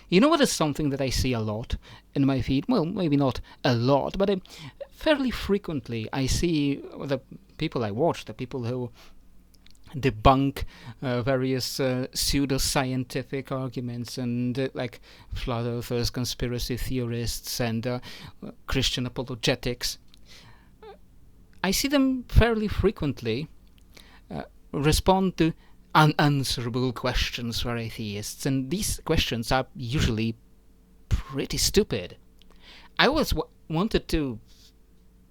You know what is something that I see a lot in my feed? Well, maybe not a lot, but fairly frequently I see the people I watch, the people who debunk various pseudo-scientific arguments and like flat earthers, conspiracy theorists, and Christian apologetics. I see them fairly frequently respond to unanswerable questions for atheists, and these questions are usually pretty stupid. I always wanted to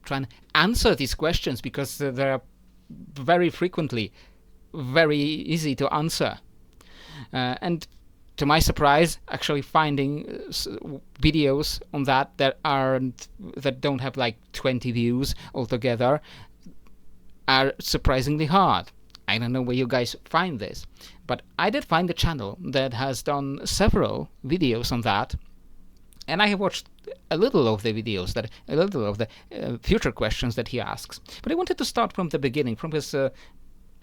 try and answer these questions because they're very frequently very easy to answer. And to my surprise, actually finding videos on that that don't have like 20 views altogether are surprisingly hard. I don't know where you guys find this, but I did find a channel that has done several videos on that, and I have watched a little of the videos, a little of the future questions that he asks. But I wanted to start from the beginning, from his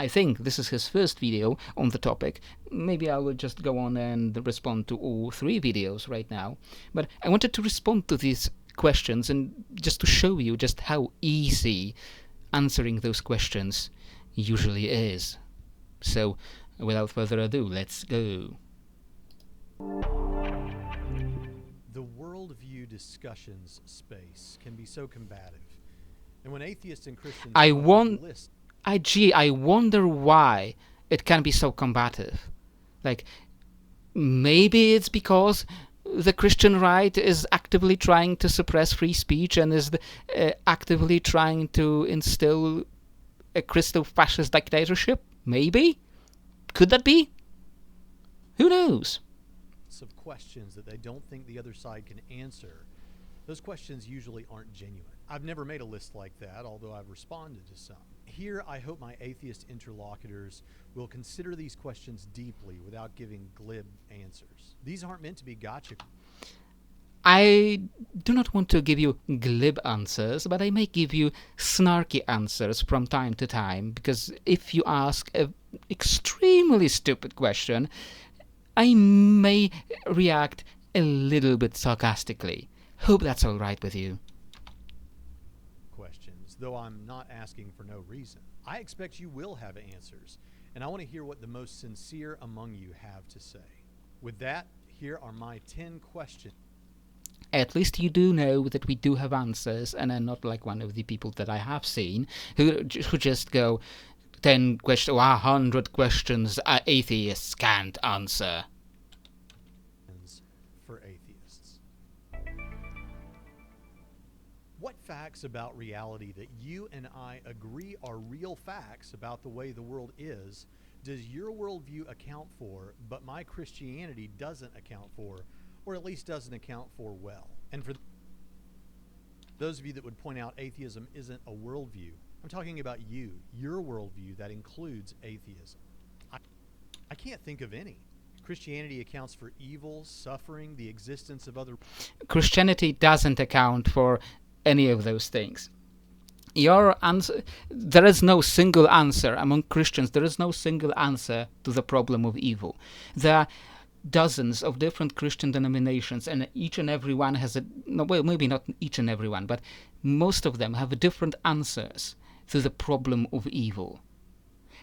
I think this is his first video on the topic. Maybe I will just go on and respond to all 3 videos right now. But I wanted to respond to these questions and just to show you just how easy answering those questions usually is. So, without further ado, let's go. The worldview discussions space can be so combative. And when atheists and Christians I wonder why it can be so combative. Like, maybe it's because the Christian right is actively trying to suppress free speech and is actively trying to instill a Christo-fascist dictatorship? Maybe? Could that be? Who knows? Of questions that they don't think the other side can answer. Those questions usually aren't genuine. I've never made a list like that, although I've responded to some. Here, I hope my atheist interlocutors will consider these questions deeply without giving glib answers. These aren't meant to be gotcha. I do not want to give you glib answers, but I may give you snarky answers from time to time, because if you ask an extremely stupid question, I may react a little bit sarcastically. Hope that's all right with you. Questions, though I'm not asking for no reason. I expect you will have answers, and I want to hear what the most sincere among you have to say. With that, here are my 10 questions. At least you do know that we do have answers, and I'm not like one of the people that I have seen who just go 10 questions, 100 questions atheists can't answer. For atheists. What facts about reality that you and I agree are real facts about the way the world is does your worldview account for, but my Christianity doesn't account for, or at least doesn't account for well? And for those of you that would point out atheism isn't a worldview, I'm talking about your worldview that includes atheism. I can't think of any. Christianity accounts for evil, suffering, the existence of other... Christianity doesn't account for any of those things. Your answer, there is no single answer among Christians. There is no single answer to the problem of evil. There are dozens of different Christian denominations, and each and every one has maybe not each and every one, but most of them have different answers to the problem of evil.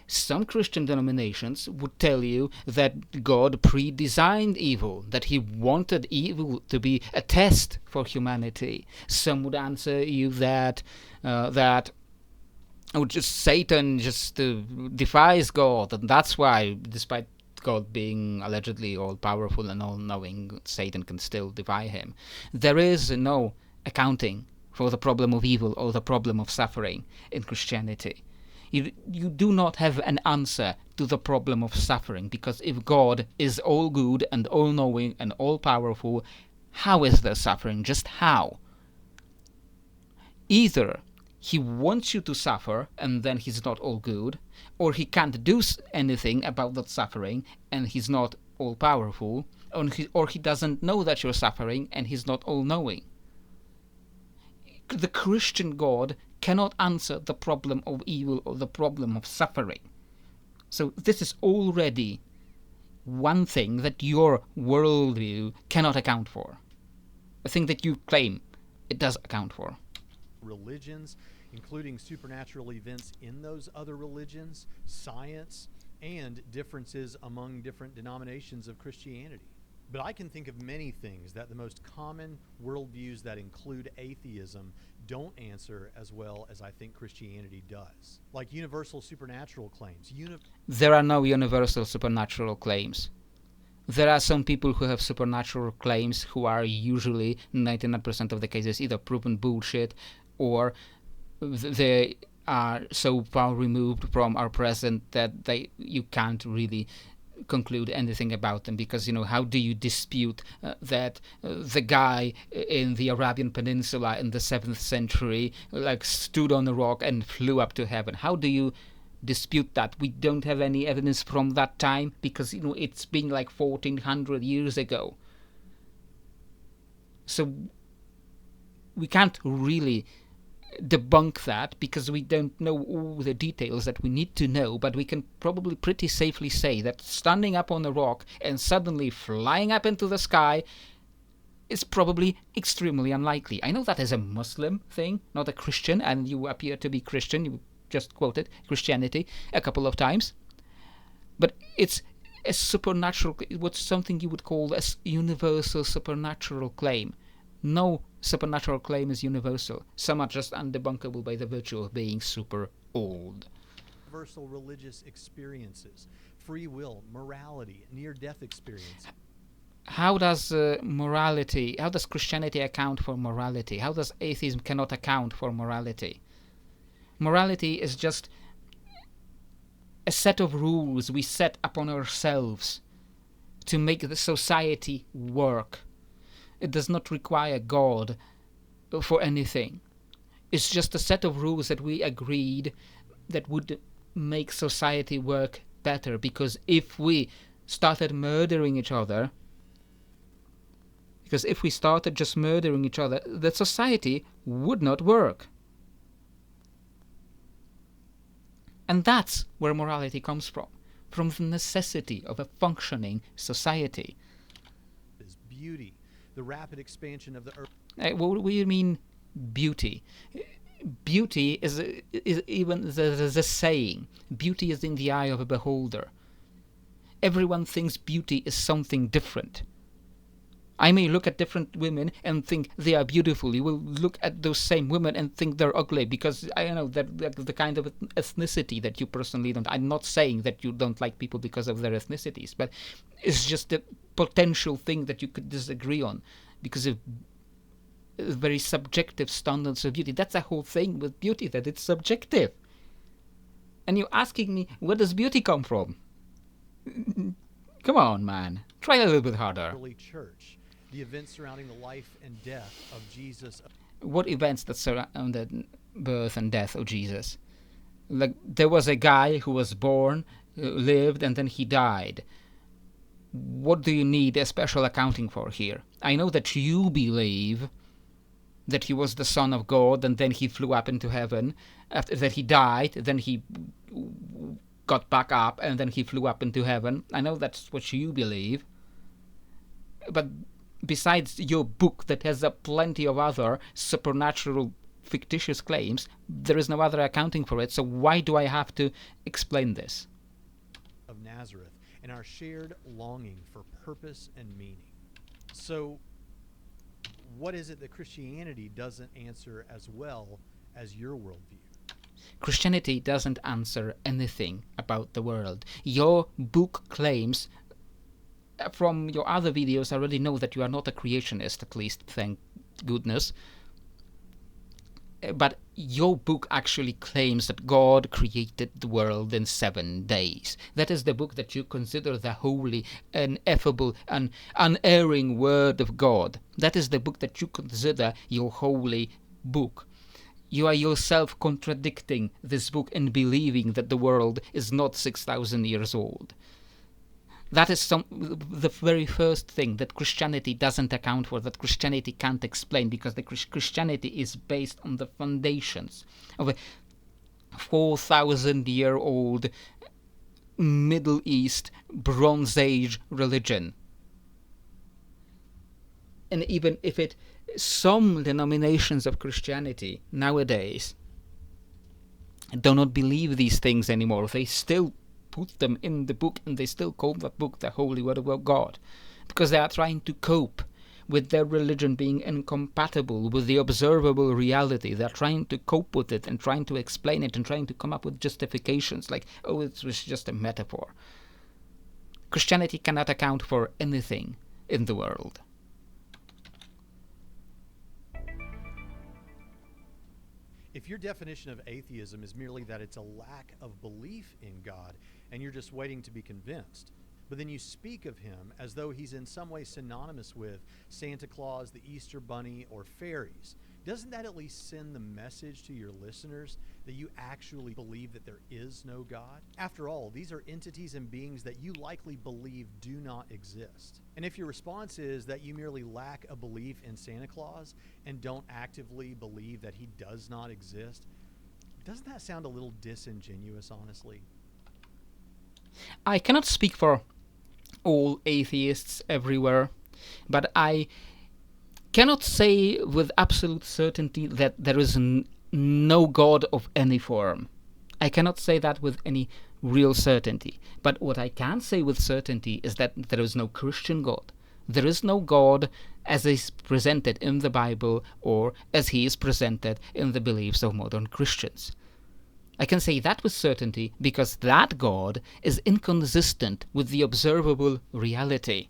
Some Christian denominations would tell you that God pre-designed evil, that he wanted evil to be a test for humanity. Some would answer you that Satan just defies God, and that's why, despite God being allegedly all-powerful and all-knowing, Satan can still defy him. There is no accounting for the problem of evil or the problem of suffering in Christianity. You do not have an answer to the problem of suffering, because if God is all good and all-knowing and all-powerful, how is there suffering? Just how? Either he wants you to suffer and then he's not all good, or he can't do anything about that suffering and he's not all-powerful, or he doesn't know that you're suffering and he's not all-knowing. The Christian God cannot answer the problem of evil or the problem of suffering. So this is already one thing that your worldview cannot account for. A thing that you claim it does account for. Religions, including supernatural events in those other religions, science, and differences among different denominations of Christianity. But I can think of many things that the most common worldviews that include atheism don't answer as well as I think Christianity does. Like universal supernatural claims. There are no universal supernatural claims. There are some people who have supernatural claims who are usually, 99% of the cases, either proven bullshit or they are so far removed from our present that you can't really conclude anything about them, because how do you dispute that the guy in the Arabian Peninsula in the 7th century stood on a rock and flew up to heaven? How do you dispute that? We don't have any evidence from that time because it's been 1400 years ago, so we can't really debunk that because we don't know all the details that we need to know. But we can probably pretty safely say that standing up on a rock and suddenly flying up into the sky is probably extremely unlikely. I know that is a Muslim thing, not a Christian, and you appear to be Christian. You just quoted Christianity a couple of times, but it's a supernatural, what's something you would call a universal supernatural claim. No supernatural claim is universal. Some are just undebunkable by the virtue of being super old. Universal religious experiences, free will, morality, near-death experience. How does how does Christianity account for morality? How does atheism cannot account for morality? Morality is just a set of rules we set upon ourselves to make the society work. It does not require God for anything. It's just a set of rules that we agreed that would make society work better, because if we started murdering each other, just murdering each other, the society would not work. And that's where morality comes from the necessity of a functioning society. Is beauty, the rapid expansion of the earth. What do you mean beauty? Beauty is even the saying. Beauty is in the eye of a beholder. Everyone thinks beauty is something different. I may look at different women and think they are beautiful. You will look at those same women and think they're ugly, because I know that the kind of ethnicity that you personally don't. I'm not saying that you don't like people because of their ethnicities, but it's just a potential thing that you could disagree on because of very subjective standards of beauty. That's the whole thing with beauty, that it's subjective. And you're asking me, where does beauty come from? Come on, man. Try a little bit harder. Early church, the events surrounding the life and death of Jesus. What events that surrounded birth and death of Jesus? There was a guy who was born, lived, and then he died. What do you need a special accounting for here? I know that you believe that he was the Son of God, and then he flew up into heaven. After that he died, then he got back up, and then he flew up into heaven. I know that's what you believe. But besides your book that has plenty of other supernatural fictitious claims, there is no other accounting for it, so why do I have to explain this? Of Nazareth, and our shared longing for purpose and meaning. So what is it that Christianity doesn't answer as well as your worldview? Christianity doesn't answer anything about the world. Your book claims, from your other videos, I already know that you are not a creationist, at least, thank goodness. But your book actually claims that God created the world in 7 days. That is the book that you consider the holy, ineffable, and unerring word of God. That is the book that you consider your holy book. You are yourself contradicting this book and believing that the world is not 6,000 years old. That is the very first thing that Christianity doesn't account for, that Christianity can't explain, because the Christianity is based on the foundations of a 4,000-year-old Middle East Bronze Age religion. And even if some denominations of Christianity nowadays do not believe these things anymore, they still put them in the book, and they still call that book the Holy Word of God, because they are trying to cope with their religion being incompatible with the observable reality. They're trying to cope with it and trying to explain it and trying to come up with justifications like, oh, it was just a metaphor. Christianity cannot account for anything in the world. If your definition of atheism is merely that it's a lack of belief in God and you're just waiting to be convinced, but then you speak of him as though he's in some way synonymous with Santa Claus, the Easter Bunny, or fairies, doesn't that at least send the message to your listeners that you actually believe that there is no God? After all, these are entities and beings that you likely believe do not exist. And if your response is that you merely lack a belief in Santa Claus and don't actively believe that he does not exist, doesn't that sound a little disingenuous, honestly? I cannot speak for all atheists everywhere, but I cannot say with absolute certainty that there is no God of any form. I cannot say that with any real certainty. But what I can say with certainty is that there is no Christian God. There is no God as is presented in the Bible or as he is presented in the beliefs of modern Christians. I can say that with certainty because that God is inconsistent with the observable reality.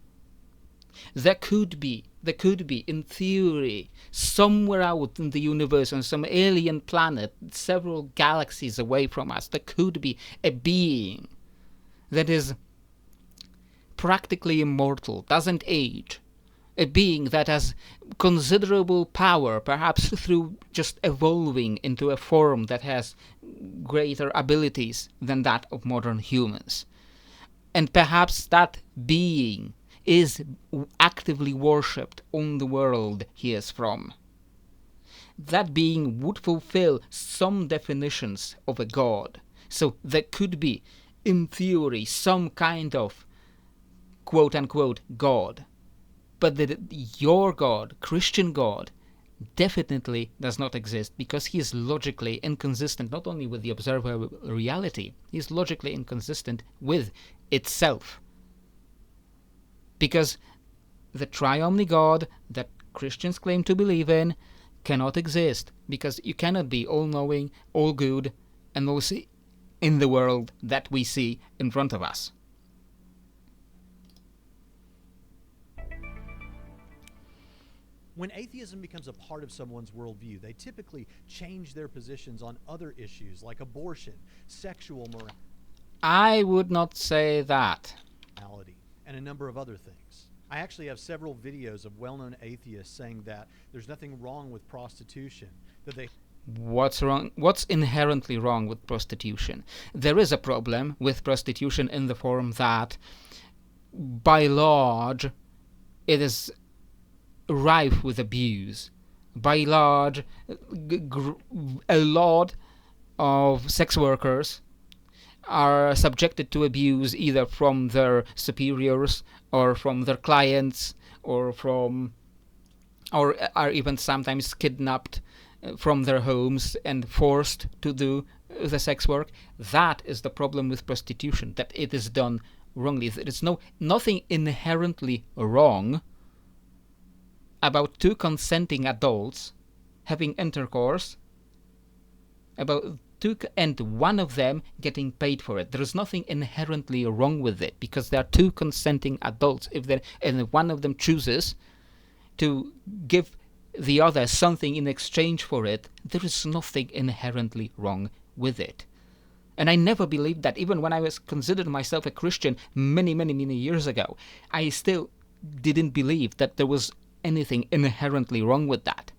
There could be, in theory, somewhere out in the universe, on some alien planet, several galaxies away from us, there could be a being that is practically immortal, doesn't age, a being that has considerable power, perhaps through just evolving into a form that has greater abilities than that of modern humans. And perhaps that being is actively worshipped on the world he is from. That being would fulfill some definitions of a god. So there could be, in theory, some kind of quote-unquote God. But your God, Christian God, definitely does not exist because he is logically inconsistent not only with the observable reality, he is logically inconsistent with itself. Because the triomni God that Christians claim to believe in cannot exist, because you cannot be all-knowing, all-good, and all see in the world that we see in front of us. When atheism becomes a part of someone's worldview, they typically change their positions on other issues like abortion, sexual I would not say that. morality, and a number of other things. I actually have several videos of well-known atheists saying that there's nothing wrong with prostitution, that they... What's wrong? What's inherently wrong with prostitution? There is a problem with prostitution in the form that, by large, it is rife with abuse. By large, a lot of sex workers are subjected to abuse either from their superiors or from their clients or are even sometimes kidnapped from their homes and forced to do the sex work. That is the problem with prostitution, that it is done wrongly. There is nothing inherently wrong about two consenting adults having intercourse, and one of them getting paid for it. There is nothing inherently wrong with it because there are two consenting adults. If one of them chooses to give the other something in exchange for it, there is nothing inherently wrong with it. And I never believed that. Even when I was considered myself a Christian many years ago, I still didn't believe that there was anything inherently wrong with that.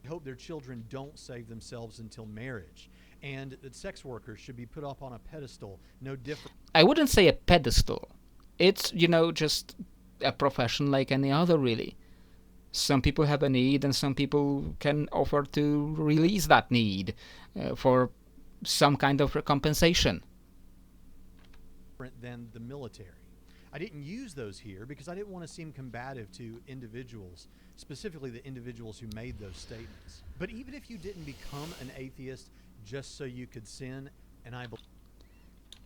I hope their children don't save themselves until marriage, and that sex workers should be put up on a pedestal, no different. I wouldn't say a pedestal. It's, just a profession like any other, really. Some people have a need, and some people can offer to release that need for some kind of compensation. than the military. I didn't use those here because I didn't want to seem combative to individuals, specifically the individuals who made those statements. But even if you didn't become an atheist just so you could sin, and I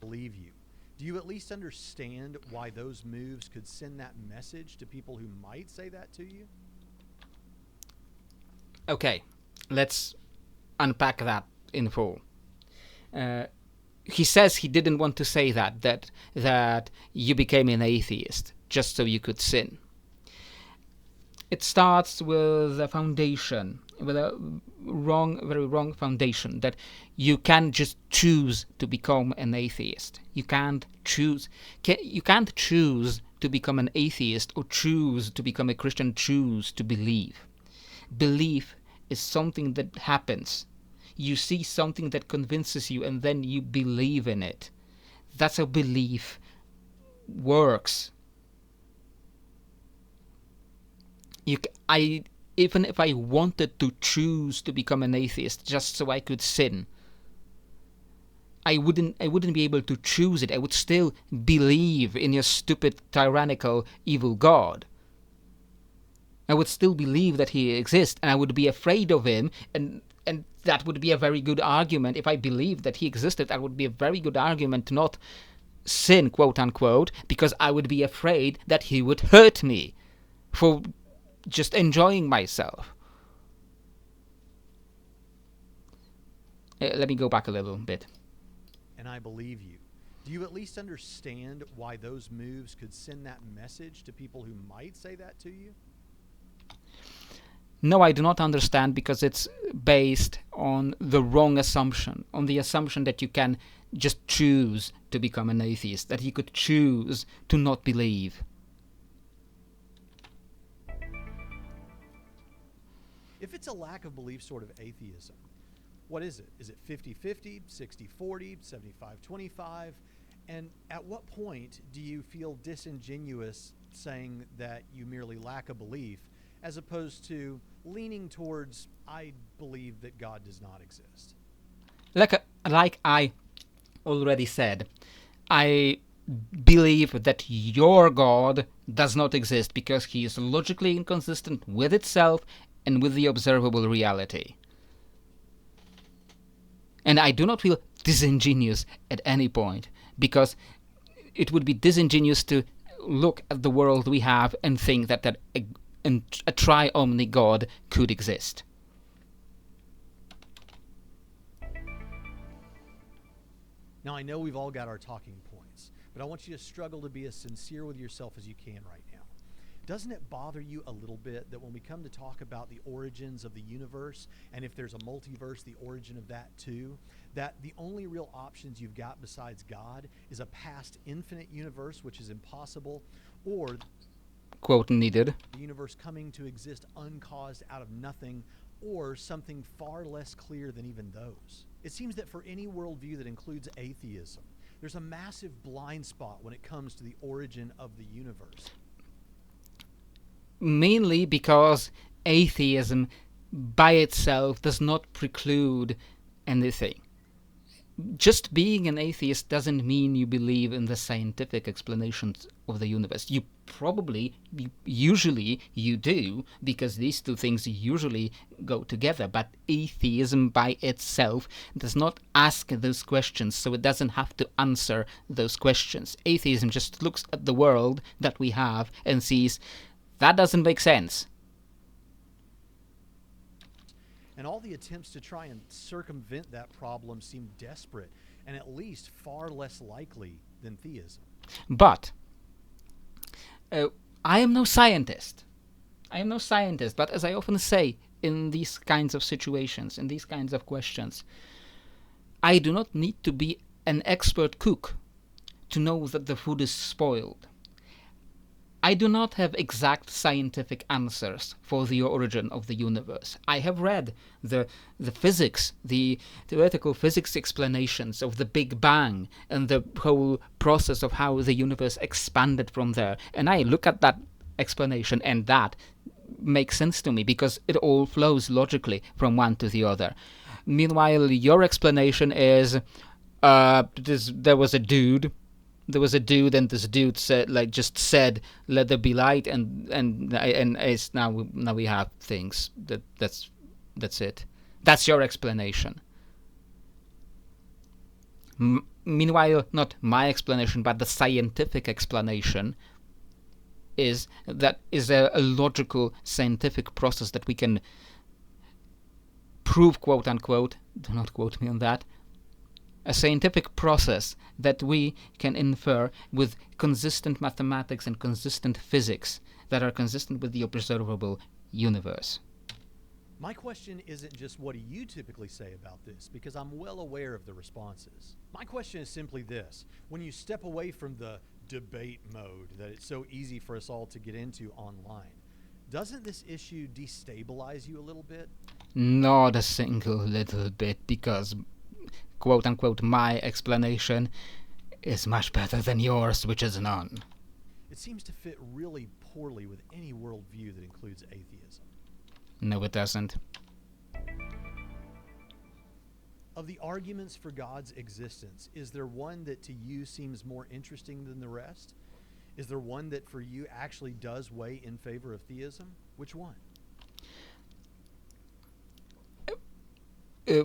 believe you, do you at least understand why those moves could send that message to people who might say that to you? Okay, let's unpack that in full. He says he didn't want to say that you became an atheist just so you could sin. It starts with a foundation, with a very wrong foundation, that you can't just choose to become an atheist. You can't choose to become an atheist or choose to become a Christian, choose to believe. Belief is something that happens. You see something that convinces you and then you believe in it. That's how belief works. Even if I wanted to choose to become an atheist just so I could sin, I wouldn't be able to choose it. I would still believe in your stupid, tyrannical, evil God. I would still believe that he exists, and I would be afraid of him, and that would be a very good argument. If I believed that he existed, that would be a very good argument to not sin, quote unquote, because I would be afraid that he would hurt me for just enjoying myself. Let me go back a little bit. And I believe you. Do you at least understand why those moves could send that message to people who might say that to you? No, I do not understand, because it's based on the wrong assumption, on the assumption that you can just choose to become an atheist, that you could choose to not believe. If it's a lack of belief sort of atheism, what is it? Is it 50-50, 60-40, 75-25? And at what point do you feel disingenuous saying that you merely lack a belief, as opposed to leaning towards, I believe that God does not exist? Like I already said, I believe that your God does not exist because he is logically inconsistent with itself and with the observable reality. And I do not feel disingenuous at any point, because it would be disingenuous to look at the world we have and think that a tri-omni God could exist. Now, I know we've all got our talking points, but I want you to struggle to be as sincere with yourself as you can right now. Doesn't it bother you a little bit that when we come to talk about the origins of the universe, and if there's a multiverse, the origin of that too, that the only real options you've got besides God is a past infinite universe, which is impossible, or quote needed, the universe coming to exist uncaused out of nothing, or something far less clear than even those? It seems that for any worldview that includes atheism, there's a massive blind spot when it comes to the origin of the universe. Mainly because atheism by itself does not preclude anything. Just being an atheist doesn't mean you believe in the scientific explanations of the universe. Usually you do, because these two things usually go together, but atheism by itself does not ask those questions, so it doesn't have to answer those questions. Atheism just looks at the world that we have and sees, that doesn't make sense. And all the attempts to try and circumvent that problem seem desperate and at least far less likely than theism. But I am no scientist. But as I often say in these kinds of situations, in these kinds of questions, I do not need to be an expert cook to know that the food is spoiled. I do not have exact scientific answers for the origin of the universe. I have read the physics, the theoretical physics explanations of the Big Bang and the whole process of how the universe expanded from there. And I look at that explanation and that makes sense to me because it all flows logically from one to the other. Meanwhile, your explanation is there was a dude there was a dude, and this dude said, just said, "Let there be light," and it's now we have things. That's it. That's your explanation. Meanwhile, not my explanation, but the scientific explanation is a logical scientific process that we can prove, quote unquote. Do not quote me on that. A scientific process that we can infer with consistent mathematics and consistent physics that are consistent with the observable universe. My question isn't just what do you typically say about this, because I'm well aware of the responses. My question is simply this. When you step away from the debate mode that it's so easy for us all to get into online, doesn't this issue destabilize you a little bit? Not a single little bit, because quote unquote my explanation is much better than yours, which is none. It seems to fit really poorly with any worldview that includes atheism. No, it doesn't. Of the arguments for God's existence, is there one that to you seems more interesting than the rest? Is there one that for you actually does weigh in favor of theism? Which one?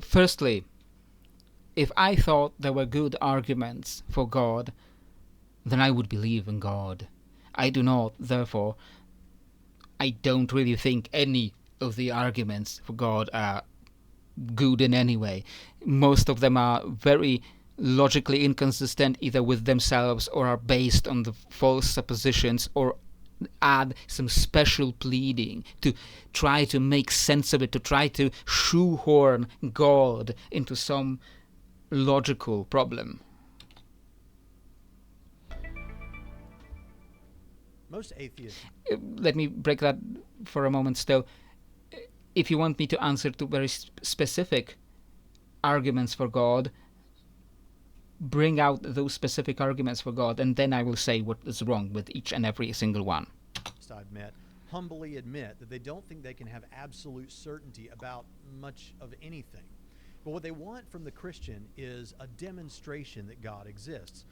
Firstly, if I thought there were good arguments for God, then I would believe in God. I do not, therefore, I don't really think any of the arguments for God are good in any way. Most of them are very logically inconsistent, either with themselves or are based on the false suppositions, or add some special pleading to try to make sense of it, to try to shoehorn God into some logical problem. Most atheists... Let me break that for a moment still. If you want me to answer to very specific arguments for God, bring out those specific arguments for God, and then I will say what is wrong with each and every single one. I've met humbly admit that they don't think they can have absolute certainty about much of anything. But what they want from the Christian is a demonstration that God exists,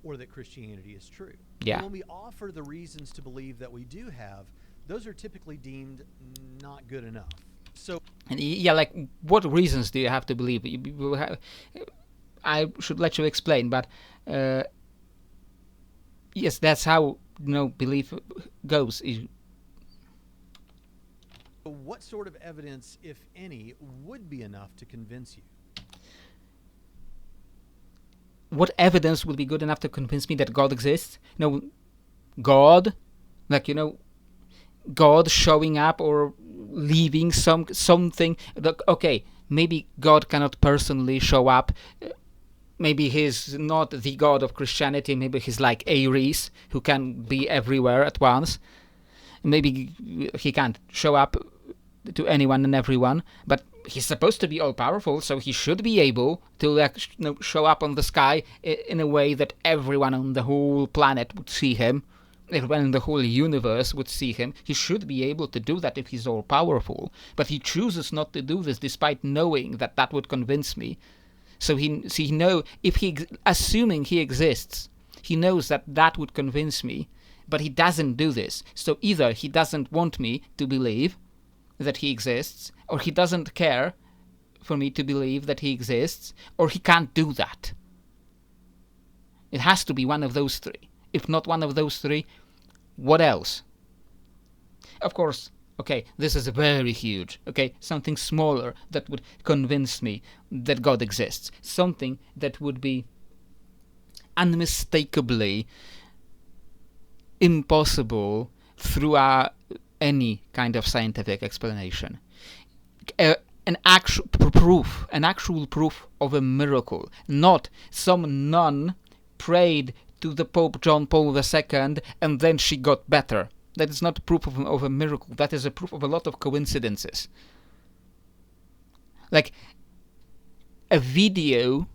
or that Christianity is true. Yeah. And when we offer the reasons to believe that we do have, those are typically deemed not good enough. So, yeah, like, what reasons do you have to believe? I should let you explain, but yes, that's how belief goes. What sort of evidence, if any, would be enough to convince you? What evidence would be good enough to convince me that God exists? God, God showing up or leaving something. Okay, maybe God cannot personally show up. Maybe he's not the God of Christianity. Maybe he's like Ares, who can be everywhere at once. Maybe he can't show up to anyone and everyone, but he's supposed to be all-powerful, so he should be able to show up on the sky in a way that everyone on the whole planet would see him. Everyone in the whole universe would see him. He should be able to do that if he's all-powerful, but he chooses not to do this despite knowing that that would convince me. So assuming he exists, he knows that that would convince me, but he doesn't do this. So either he doesn't want me to believe that he exists, or he doesn't care for me to believe that he exists, or he can't do that. It has to be one of those three. If not one of those three, what else? Of course, okay, this is very huge. Okay, something smaller that would convince me that God exists. Something that would be unmistakably impossible through any kind of scientific explanation. An actual proof of a miracle. Not some nun prayed to the Pope John Paul II and then she got better. That is not proof of a miracle. That is a proof of a lot of coincidences. Like a video,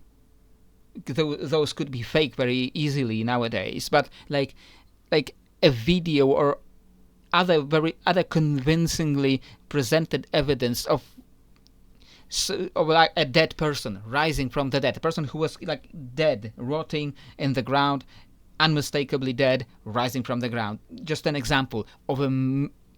those could be fake very easily nowadays, but like a video or other convincingly presented evidence of like a dead person rising from the dead, a person who was like dead, rotting in the ground, unmistakably dead, rising from the ground. Just an example of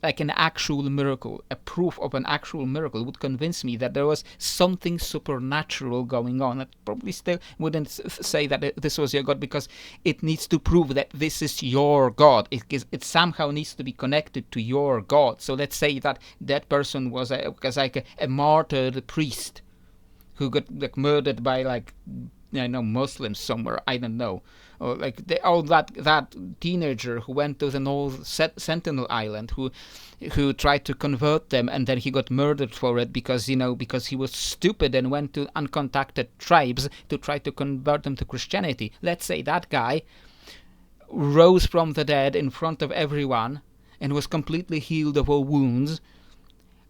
like an actual miracle, a proof of an actual miracle would convince me that there was something supernatural going on. I probably still wouldn't say that this was your God, because it needs to prove that this is your God. It somehow needs to be connected to your God. So let's say that that person was like a martyred priest who got like murdered by like Muslims somewhere, I don't know, or like that teenager who went to the North Sentinel Island, who tried to convert them, and then he got murdered for it because he was stupid and went to uncontacted tribes to try to convert them to Christianity. Let's say that guy rose from the dead in front of everyone and was completely healed of all wounds.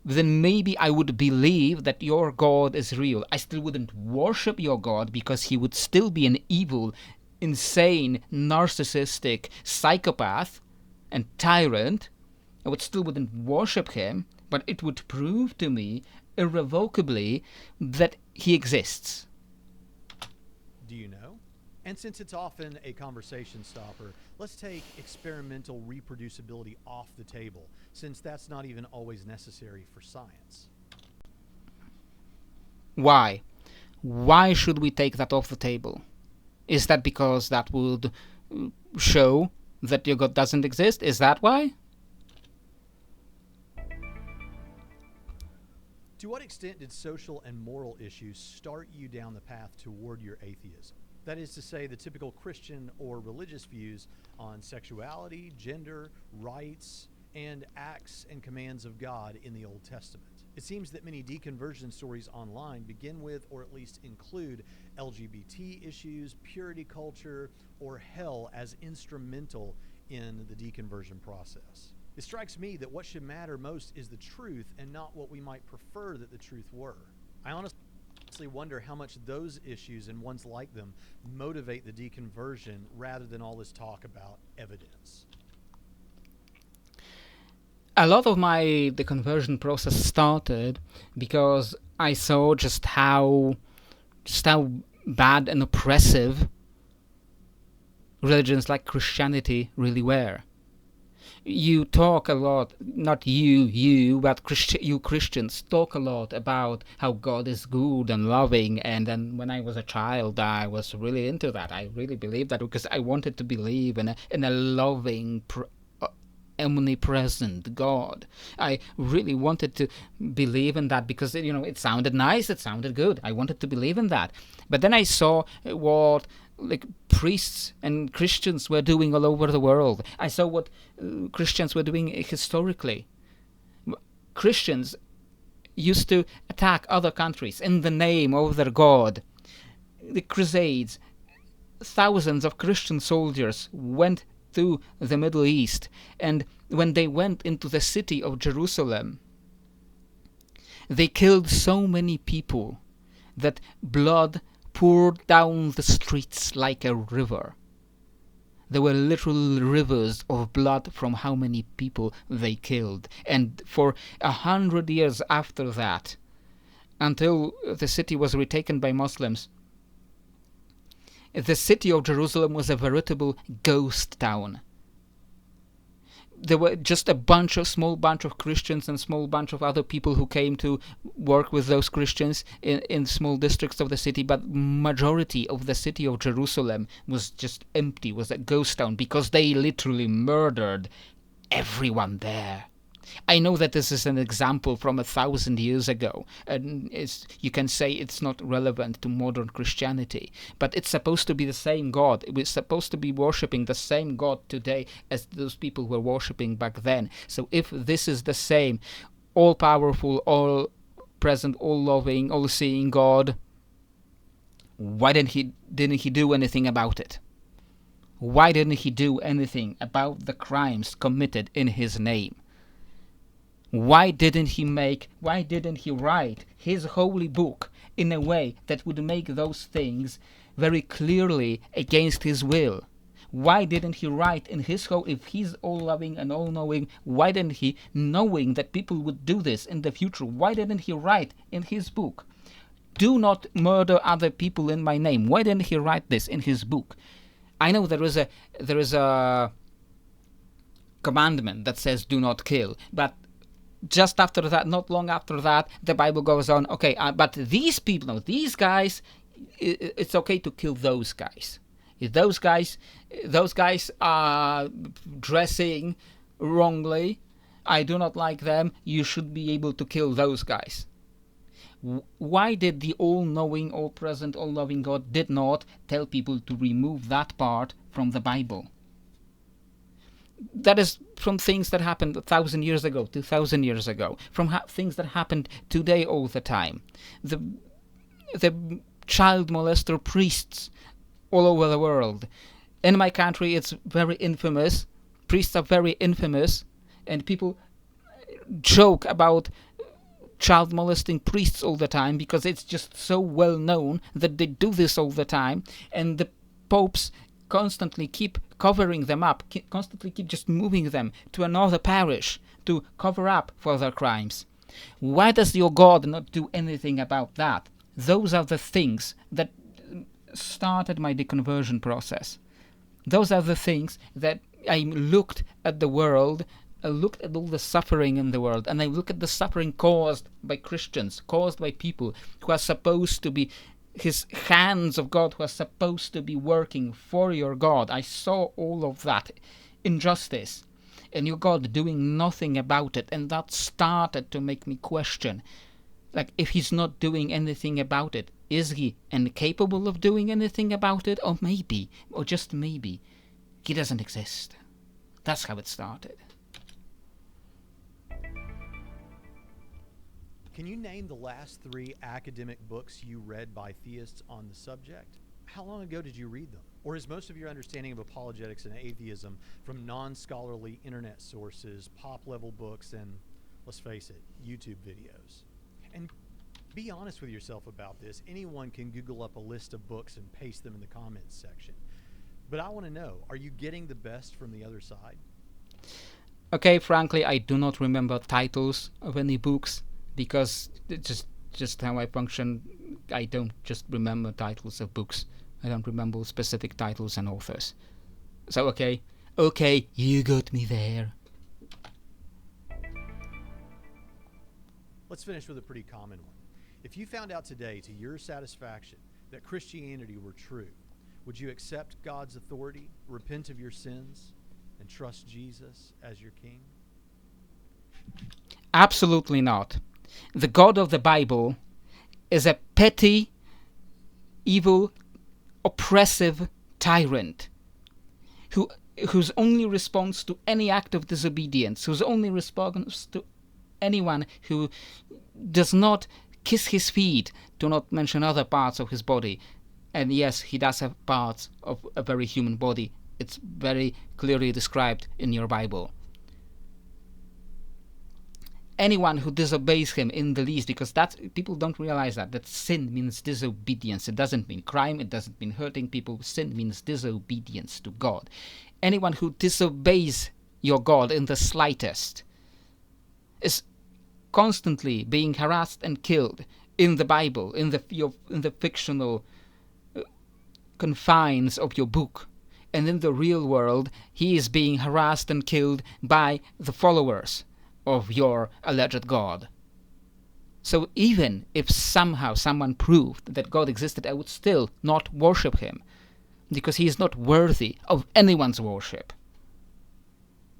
Then maybe I would believe that your God is real. I still wouldn't worship your God, because he would still be an evil, insane, narcissistic psychopath and tyrant. I wouldn't worship him, but it would prove to me irrevocably that he exists. Do you know? And since it's often a conversation stopper, let's take experimental reproducibility off the table, since that's not even always necessary for science. Why? Why should we take that off the table? Is that because that would show that your God doesn't exist? Is that why? To what extent did social and moral issues start you down the path toward your atheism? That is to say, the typical Christian or religious views on sexuality, gender, rights, and acts and commands of God in the Old Testament. It seems that many deconversion stories online begin with, or at least include, LGBT issues, purity culture, or hell as instrumental in the deconversion process. It strikes me that what should matter most is the truth and not what we might prefer that the truth were. I honestly wonder how much those issues and ones like them motivate the deconversion rather than all this talk about evidence. A lot of my deconversion process started because I saw just how bad and oppressive religions like Christianity really were. You talk a lot, not you, but you Christians talk a lot about how God is good and loving, and then when I was a child, I was really into that. I really believed that because I wanted to believe in a loving, omnipresent God. I really wanted to believe in that because it sounded nice, it sounded good. I wanted to believe in that. But then I saw what priests and Christians were doing all over the world. I saw what Christians were doing historically. Christians used to attack other countries in the name of their God. The Crusades, thousands of Christian soldiers went to the Middle East, and when they went into the city of Jerusalem, they killed so many people that blood poured down the streets like a river. There were literal rivers of blood from how many people they killed. And for 100 years after that, until the city was retaken by Muslims, the city of Jerusalem was a veritable ghost town. There were just small bunch of Christians and small bunch of other people who came to work with those Christians in small districts of the city, but majority of the city of Jerusalem was just empty, was a ghost town, because they literally murdered everyone there. I know that this is an example from 1,000 years ago, and you can say it's not relevant to modern Christianity, but it's supposed to be the same God. We're supposed to be worshipping the same God today as those people were worshipping back then. So if this is the same all-powerful, all-present, all-loving, all-seeing God, why didn't he do anything about it? Why didn't he do anything about the crimes committed in his name? Why didn't he write his holy book in a way that would make those things very clearly against his will? Why didn't he write in his if he's all-loving and all-knowing, why didn't he, knowing that people would do this in the future, why didn't he write in his book, "Do not murder other people in my name"? Why didn't he write this in his book? I know there is a commandment that says do not kill, but just after that, not long after that, the Bible goes on, okay, but these people, no, these guys, it's okay to kill those guys. If those guys are dressing wrongly, I do not like them, you should be able to kill those guys. Why did the all-knowing, all-present, all-loving God did not tell people to remove that part from the Bible? That is from things that happened 1,000 years ago, 2,000 years ago, from things that happened today all the time. The child molester priests all over the world. In my country, it's very infamous. Priests are very infamous, and people joke about child molesting priests all the time because it's just so well known that they do this all the time, and the popes constantly keep covering them up, constantly keep just moving them to another parish to cover up for their crimes. Why does your God not do anything about that? Those are the things that started my deconversion process. Those are the things that I looked at the world, I looked at all the suffering in the world, and I look at the suffering caused by Christians, caused by people who are supposed to be his hands of God, who are supposed to be working for your God. I saw all of that injustice, and your God doing nothing about it, and that started to make me question, like, if he's not doing anything about it, is he incapable of doing anything about it? Or maybe, or just maybe, he doesn't exist. That's how it started. Can you name the last 3 academic books you read by theists on the subject? How long ago did you read them? Or is most of your understanding of apologetics and atheism from non-scholarly internet sources, pop-level books, and, let's face it, YouTube videos? And be honest with yourself about this. Anyone can Google up a list of books and paste them in the comments section. But I want to know, are you getting the best from the other side? Okay, frankly, I do not remember titles of any books, because it's just how I function. I don't just remember titles of books. I don't remember specific titles and authors. So okay, you got me there. Let's finish with a pretty common one. If you found out today, to your satisfaction, that Christianity were true, would you accept God's authority, repent of your sins, and trust Jesus as your King? Absolutely not. The God of the Bible is a petty, evil, oppressive tyrant whose only response to any act of disobedience, whose only response to anyone who does not kiss his feet, to not mention other parts of his body. And yes, he does have parts of a very human body. It's very clearly described in your Bible. Anyone who disobeys him in the least, because people don't realize that sin means disobedience. It doesn't mean crime, it doesn't mean hurting people. Sin means disobedience to God. Anyone who disobeys your God in the slightest is constantly being harassed and killed in the Bible, in the fictional confines of your book. And in the real world, he is being harassed and killed by the followers of your alleged God. So even if somehow someone proved that God existed, I would still not worship him, because he is not worthy of anyone's worship.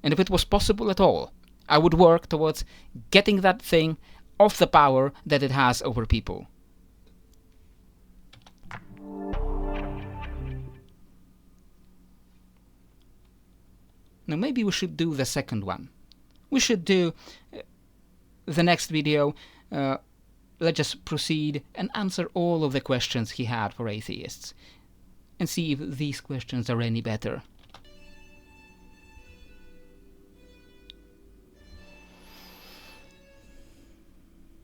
And if it was possible at all, I would work towards getting that thing off the power that it has over people. Now maybe we should do the second one. We should do the next video. Let's just proceed and answer all of the questions he had for atheists, and see if these questions are any better.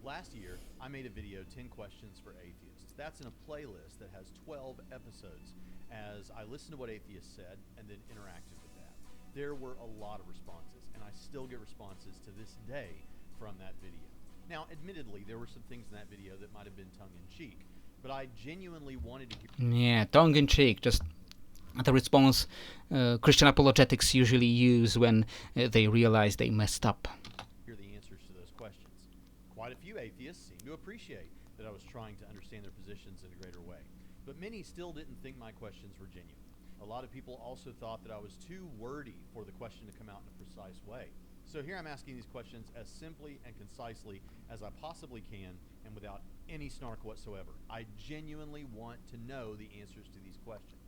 Last year, I made a video, 10 Questions for Atheists. That's in a playlist that has 12 episodes, as I listened to what atheists said and then interacted with that. There were a lot of responses, and I still get responses to this day from that video. Now, admittedly, there were some things in that video that might have been tongue-in-cheek, but I genuinely wanted to hear... Yeah, tongue-in-cheek, just the response Christian apologetics usually use when they realize they messed up. Hear the answers to those questions. Quite a few atheists seem to appreciate that I was trying to understand their positions in a greater way, but many still didn't think my questions were genuine. A lot of people also thought that I was too wordy for the question to come out in a precise way. So here I'm asking these questions as simply and concisely as I possibly can and without any snark whatsoever. I genuinely want to know the answers to these questions.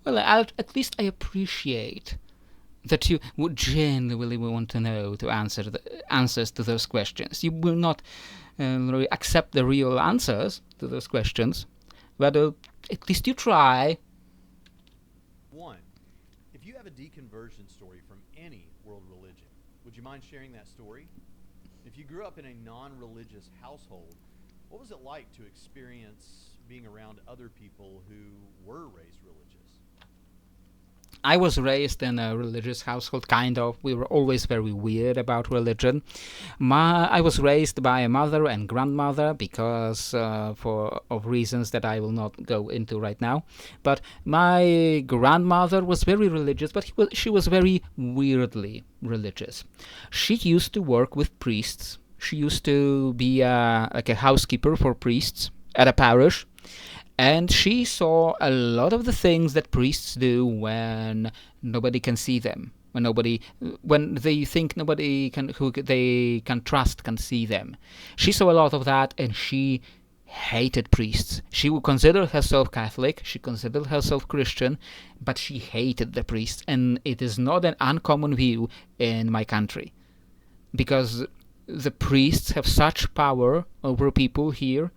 Well, at least I appreciate that you would genuinely want to know to answer the answers to those questions. You will not really accept the real answers to those questions, but at least you try. 1. If you have a deconversion story from any world religion, would you mind sharing that story? If you grew up in a non-religious household, what was it like to experience being around other people who were raised religious? I was raised in a religious household, kind of. We were always very weird about religion. I was raised by a mother and grandmother because of reasons that I will not go into right now. But my grandmother was very religious, but she was very weirdly religious. She used to work with priests. She used to be like a housekeeper for priests at a parish. And she saw a lot of the things that priests do when nobody can see them, when they think nobody who they can trust can see them. She saw a lot of that, and she hated priests. She would consider herself Catholic, she considered herself Christian, but she hated the priests, and it is not an uncommon view in my country, because the priests have such power over people here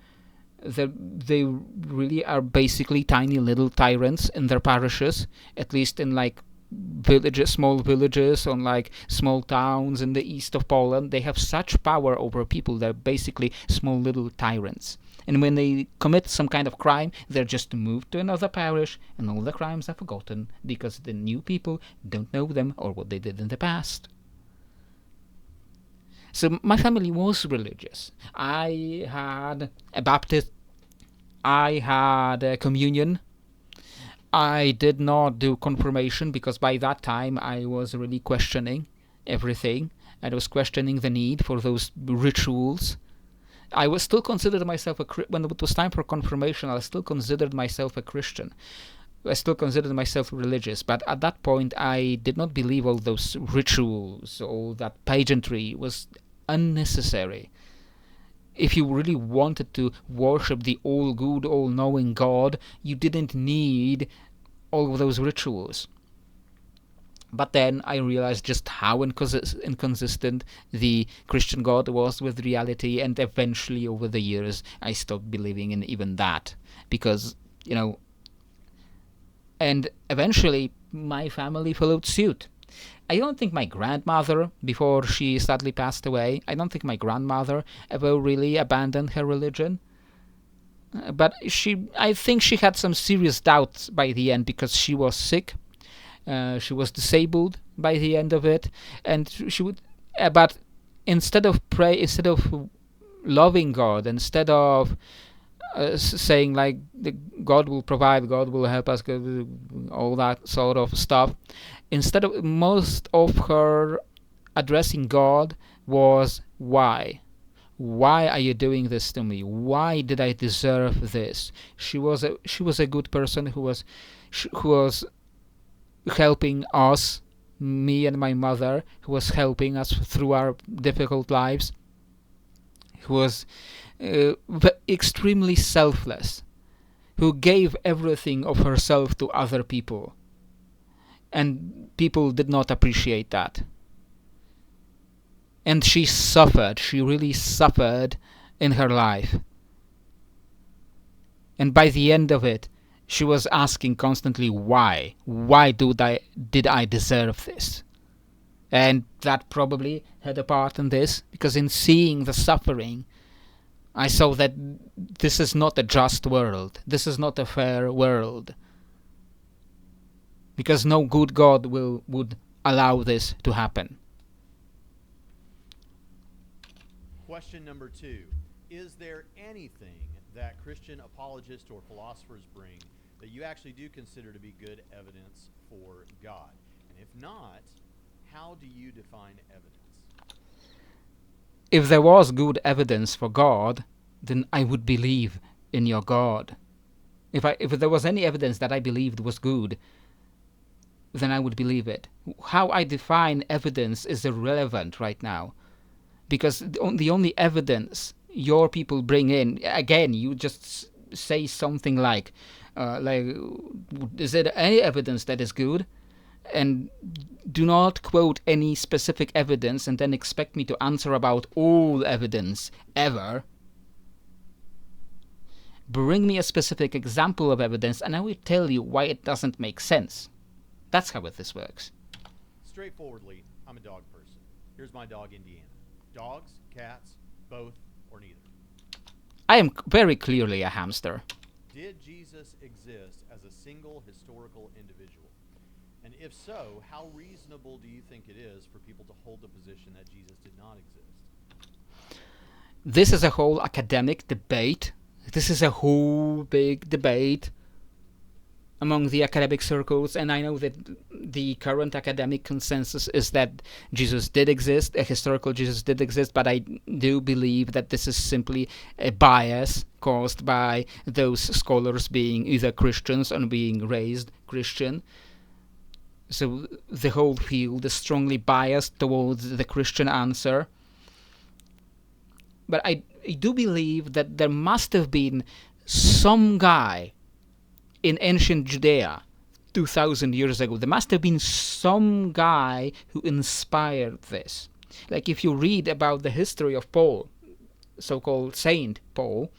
that they really are basically tiny little tyrants in their parishes, at least in like villages, small villages, on like small towns in the east of Poland. They have such power over people. They're basically small little tyrants. And when they commit some kind of crime, they're just moved to another parish, and all the crimes are forgotten because the new people don't know them or what they did in the past. So my family was religious. I had a Baptist, I had a communion. I did not do confirmation because by that time I was really questioning everything. I was questioning the need for those rituals. I was still considered myself when it was time for confirmation, I still considered myself a Christian. I still considered myself religious, but at that point I did not believe all those rituals, all that pageantry was unnecessary. If you really wanted to worship the all-good, all-knowing God, you didn't need all of those rituals. But then I realized just how inconsistent the Christian God was with reality, and eventually over the years I stopped believing in even that. Because, and eventually my family followed suit. I don't think my grandmother, before she sadly passed away, I don't think my grandmother ever really abandoned her religion. But I think she had some serious doubts by the end because she was sick. She was disabled by the end of it, and she would. But instead of loving God, instead of saying like God will provide, God will help us, all that sort of stuff. Instead of most of her addressing God was why. Why are you doing this to me? Why did I deserve this? She was a good person who was helping us, me and my mother, who was helping us through our difficult lives, who was extremely selfless, who gave everything of herself to other people, and people did not appreciate that. And she really suffered in her life. And by the end of it, she was asking constantly why. Why did I deserve this? And that probably had a part in this, because in seeing the suffering, I saw that this is not a just world. This is not a fair world. Because no good God would allow this to happen. Question number 2. Is there anything that Christian apologists or philosophers bring that you actually do consider to be good evidence for God? And if not, how do you define evidence? If there was good evidence for God, then I would believe in your God. If there was any evidence that I believed was good, then I would believe it. How I define evidence is irrelevant right now, because the only evidence your people bring in, again, you just say something like, is there any evidence that is good? And do not quote any specific evidence and then expect me to answer about all evidence ever. Bring me a specific example of evidence and I will tell you why it doesn't make sense. That's how this works. Straightforwardly, I'm a dog person. Here's my dog, Indiana. Dogs, cats, both, or neither? I am very clearly a hamster. Did Jesus exist as a single historical individual? And if so, how reasonable do you think it is for people to hold the position that Jesus did not exist? This is a whole academic debate. This is a whole big debate among the academic circles, and I know that the current academic consensus is that Jesus did exist, a historical Jesus did exist, but I do believe that this is simply a bias caused by those scholars being either Christians or being raised Christian. So the whole field is strongly biased towards the Christian answer. But I do believe that there must have been some guy in ancient Judea 2,000 years ago. There must have been some guy who inspired this. Like if you read about the history of Paul, so-called Saint Paul,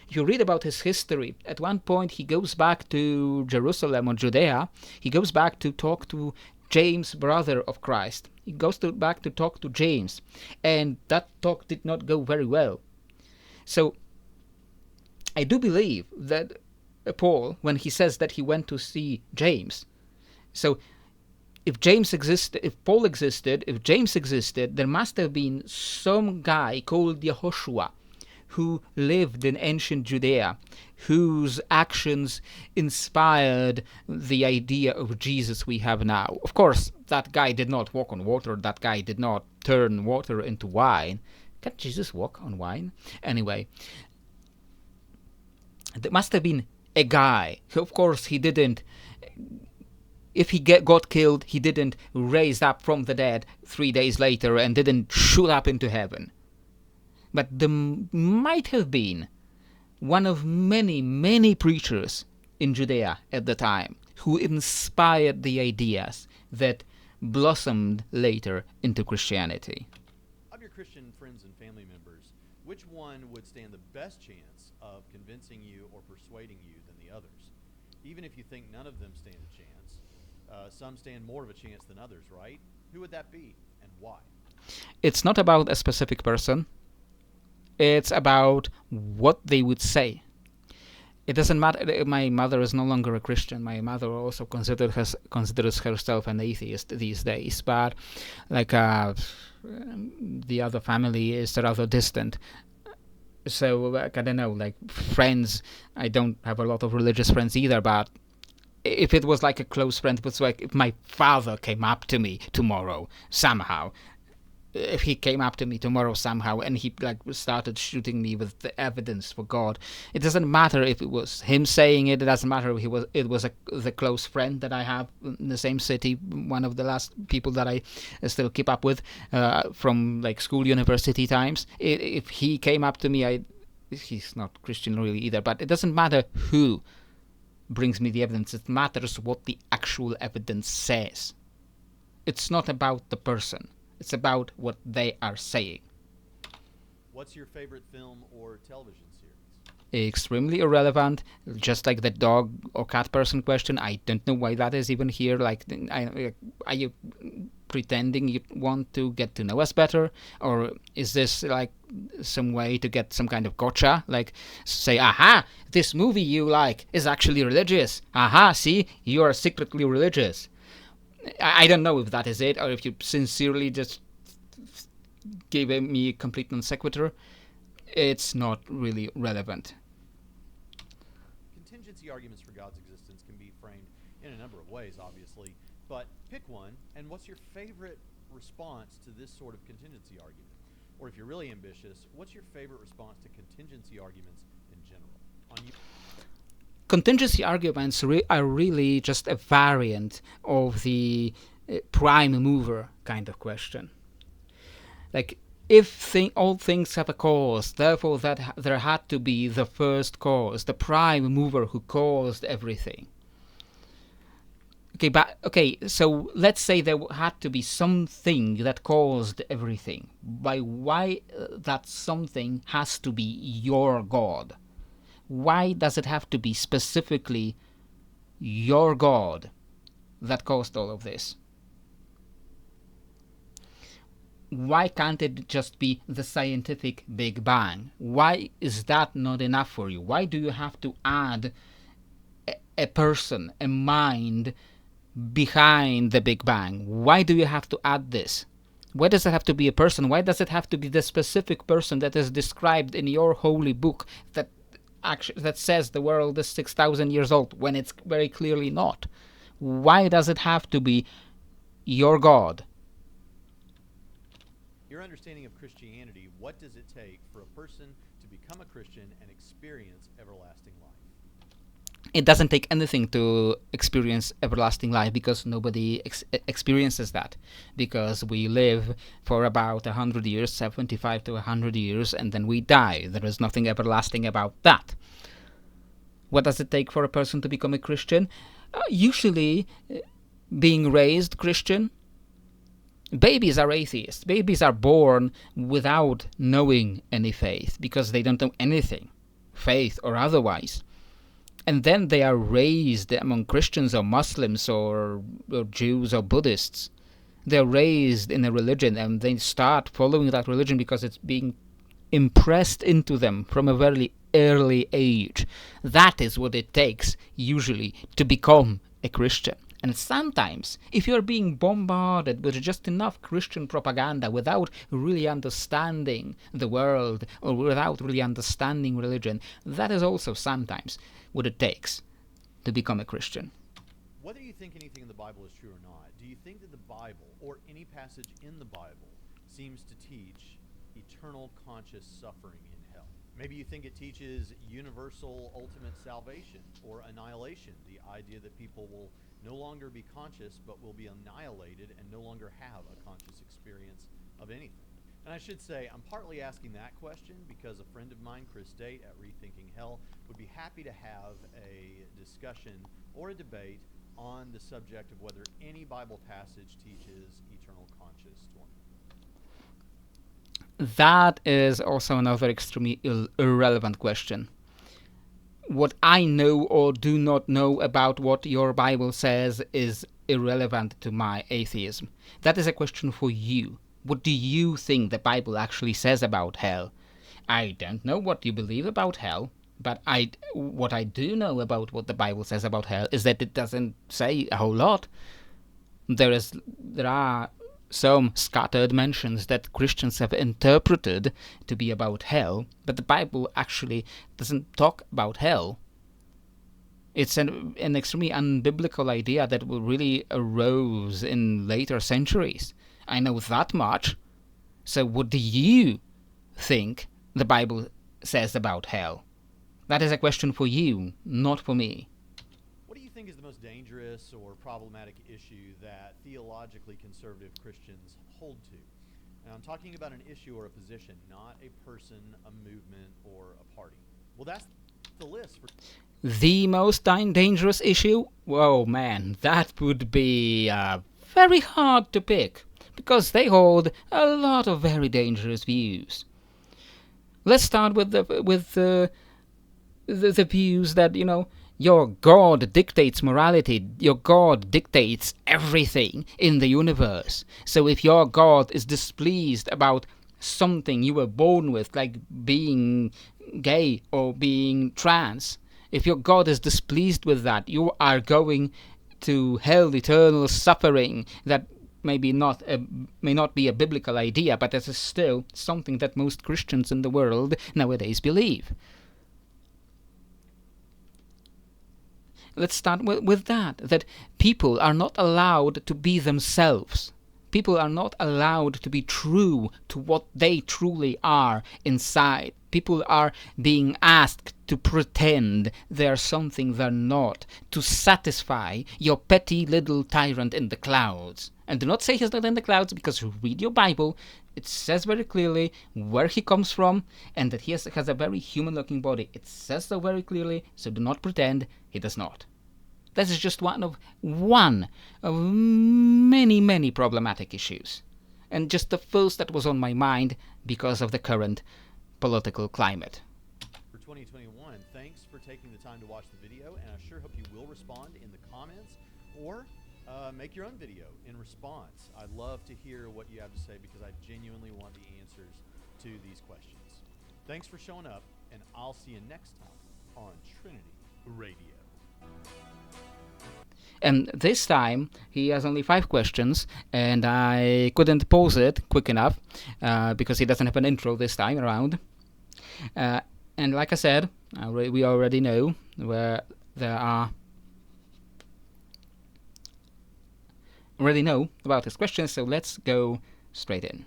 if you read about his history, at one point he goes back to Jerusalem or Judea. He goes back to talk to James, brother of Christ. He goes back to talk to James, and that talk did not go very well. So I do believe that Paul, when he says that he went to see James, so if James existed, if Paul existed, if James existed, there must have been some guy called Yehoshua who lived in ancient Judea, whose actions inspired the idea of Jesus we have now. Of course, that guy did not walk on water, that guy did not turn water into wine. Can Jesus walk on wine? Anyway, there must have been a guy who, of course, he didn't, if he got killed, he didn't raise up from the dead 3 days later and didn't shoot up into heaven. But there might have been one of many, many preachers in Judea at the time who inspired the ideas that blossomed later into Christianity. Of your Christian friends and family members, which one would stand the best chance of convincing you or persuading you than the others? Even if you think none of them stand a chance, some stand more of a chance than others, right? Who would that be and why? It's not about a specific person. It's about what they would say. It doesn't matter. My mother is no longer a Christian. My mother also considers herself an atheist these days. But like the other family is rather distant. So like, I don't know. Like friends, I don't have a lot of religious friends either. But if it was like a close friend, it was like if my father came up to me tomorrow somehow. If he came up to me tomorrow somehow and he like started shooting me with the evidence for God, it doesn't matter if it was him saying it. It doesn't matter if it was the close friend that I have in the same city, one of the last people that I still keep up with from like school, university times. If he came up to me, he's not Christian really either, but it doesn't matter who brings me the evidence. It matters what the actual evidence says. It's not about the person. It's about what they are saying. What's your favorite film or television series? Extremely irrelevant, just like the dog or cat person question. I don't know why that is even here. Like, are you pretending you want to get to know us better? Or is this like some way to get some kind of gotcha? Like, say, aha, this movie you like is actually religious. Aha, see, you are secretly religious. I don't know if that is it, or if you sincerely just gave me a complete non sequitur. It's not really relevant. Contingency arguments for God's existence in a number of ways, obviously, but pick one, and what's your favorite response to this sort of contingency argument? Or if you're really ambitious, what's your favorite response to contingency arguments in general? Contingency arguments are really just a variant of the prime mover kind of question. Like, if all things have a cause, therefore there had to be the first cause, the prime mover who caused everything. So let's say there had to be something that caused everything. Why that something has to be your God? Why does it have to be specifically your God that caused all of this? Why can't it just be the scientific Big Bang? Why is that not enough for you? Why do you have to add a person, a mind behind the Big Bang? Why do you have to add this? Why does it have to be a person? Why does it have to be the specific person that is described in your holy book that says the world is 6,000 years old when it's very clearly not? Why does it have to be your God? Your understanding of Christianity, what does it take for a person to become a Christian and experience everlasting life? It doesn't take anything to experience everlasting life, because nobody experiences that. Because we live for about 100 years, 75 to 100 years, and then we die. There is nothing everlasting about that. What does it take for a person to become a Christian? Usually, being raised Christian. Babies are atheists. Babies are born without knowing any faith, because they don't know anything, faith or otherwise. And then they are raised among Christians or Muslims or Jews or Buddhists. They're raised in a religion, and they start following that religion because it's being impressed into them from a very early age. That is what it takes, usually, to become a Christian. And sometimes, if you're being bombarded with just enough Christian propaganda without really understanding the world or without really understanding religion, that is also sometimes what it takes to become a Christian. Whether you think anything in the Bible is true or not, do you think that the Bible, or any passage in the Bible, seems to teach eternal conscious suffering in hell? Maybe you think it teaches universal ultimate salvation or annihilation, the idea that people will no longer be conscious but will be annihilated and no longer have a conscious experience of anything. And I should say, I'm partly asking that question because a friend of mine, Chris Date at Rethinking Hell, would be happy to have a discussion or a debate on the subject of whether any Bible passage teaches eternal conscious torment. That is also another extremely irrelevant question. What I know or do not know about what your Bible says is irrelevant to my atheism. That is a question for you. What do you think the Bible actually says about hell? I don't know what you believe about hell, but what I do know about what the Bible says about hell is that it doesn't say a whole lot. There are some scattered mentions that Christians have interpreted to be about hell, but the Bible actually doesn't talk about hell. It's an extremely unbiblical idea that really arose in later centuries. I know that much. So what do you think the Bible says about hell? That is a question for you, not for me. What do you think is the most dangerous or problematic issue that theologically conservative Christians hold to? Now, I'm talking about an issue or a position, not a person, a movement, or a party. Well, that's the list. The most dangerous issue? Oh man, that would be very hard to pick, because they hold a lot of very dangerous views. Let's start with the views that, your God dictates morality. Your God dictates everything in the universe. So if your God is displeased about something you were born with, like being gay or being trans, if your God is displeased with that, you are going to hell, eternal suffering. That may not be a biblical idea, but it is still something that most Christians in the world nowadays believe. Let's start with that people are not allowed to be themselves. People are not allowed to be true to what they truly are inside. People are being asked to pretend they're something they're not, to satisfy your petty little tyrant in the clouds. And do not say he's not in the clouds, because read your Bible. It says very clearly where he comes from, and that he has a very human-looking body. It says so very clearly, so do not pretend he does not. This is just one of many, many problematic issues. And just the first that was on my mind because of the current political climate. For 2021, thanks for taking the time to watch the video, and I sure hope you will respond in the comments or make your own video in response. I'd love to hear what you have to say, because I genuinely want the answers to these questions. Thanks for showing up, and I'll see you next time on Trinity Radio. And this time, he has only 5 questions, and I couldn't pause it quick enough, because he doesn't have an intro this time around. And like I said, we already know where there are... already know about his questions, so let's go straight in.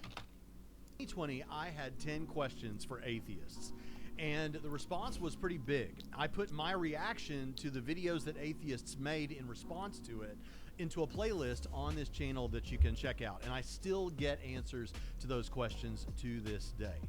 2020, I had 10 questions for atheists, and the response was pretty big. I put my reaction to the videos that atheists made in response to it into a playlist on this channel that you can check out, and I still get answers to those questions to this day.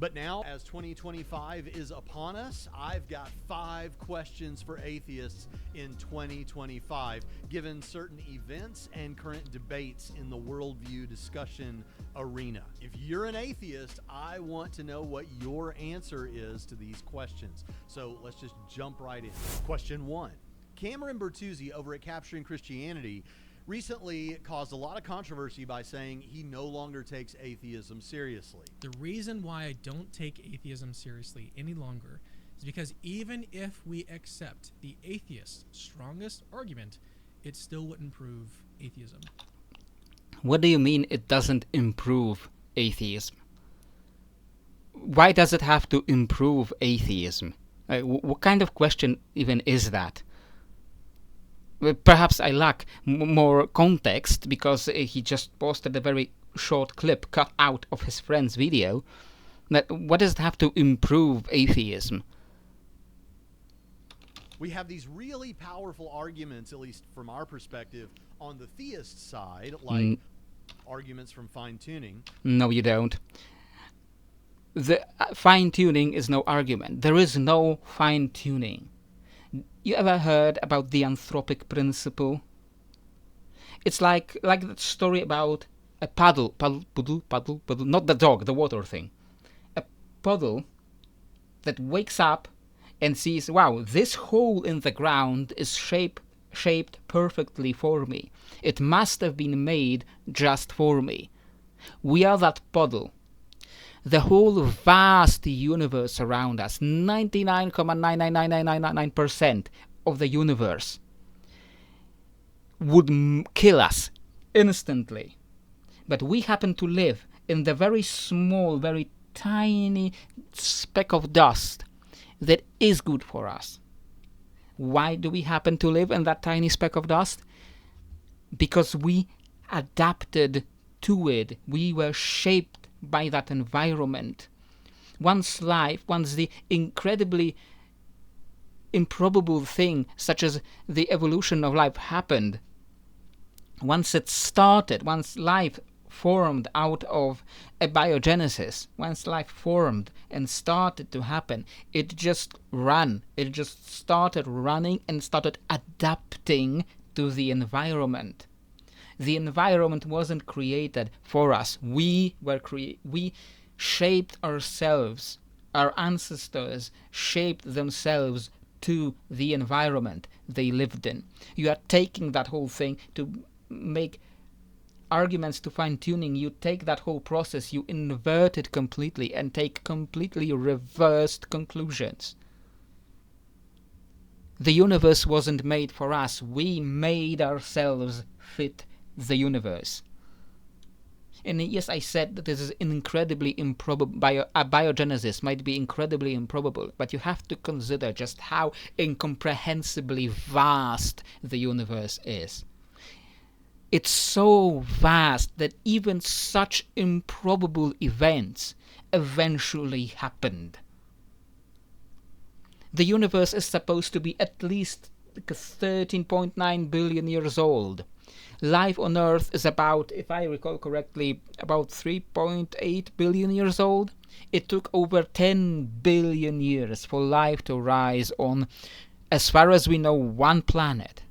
But now, as 2025 is upon us, I've got 5 questions for atheists in 2025, given certain events and current debates in the worldview discussion arena. If you're an atheist, I want to know what your answer is to these questions. So let's just jump right in. Question 1. Cameron Bertuzzi over at Capturing Christianity recently caused a lot of controversy by saying he no longer takes atheism seriously. The reason why I don't take atheism seriously any longer is because even if we accept the atheist's strongest argument, it still wouldn't prove atheism. What do you mean it doesn't improve atheism? Why does it have to improve atheism? What kind of question even is that? Perhaps I lack more context, because he just posted a very short clip cut out of his friend's video. What does it have to improve atheism? We have these really powerful arguments, at least from our perspective, on the theist side, like arguments from fine-tuning. No, you don't. The fine-tuning is no argument. There is no fine-tuning. You ever heard about the anthropic principle? It's like that story about a puddle, not the dog, the water thing. A puddle that wakes up and sees, wow, this hole in the ground is shaped perfectly for me. It must have been made just for me. We are that puddle. The whole vast universe around us, 99.99999% of the universe, would kill us instantly. But we happen to live in the very small, very tiny speck of dust that is good for us. Why do we happen to live in that tiny speck of dust? Because we adapted to it. We were shaped by that environment. Once the incredibly improbable thing, such as the evolution of life, happened, once it started, once life formed out of a biogenesis, once life formed and started to happen, it just started running and started adapting to the environment. The environment wasn't created for us. We shaped ourselves. Our ancestors shaped themselves to the environment they lived in. You are taking that whole thing to make arguments to fine-tuning. You take that whole process, you invert it completely and take completely reversed conclusions. The universe wasn't made for us. We made ourselves fit the universe. And yes, I said that this is incredibly improbable. Biogenesis might be incredibly improbable, but you have to consider just how incomprehensibly vast the universe is. It's so vast that even such improbable events eventually happened. The universe is supposed to be at least 13.9 billion years old. Life on Earth is about, if I recall correctly, about 3.8 billion years old. It took over 10 billion years for life to rise on, as far as we know, one planet.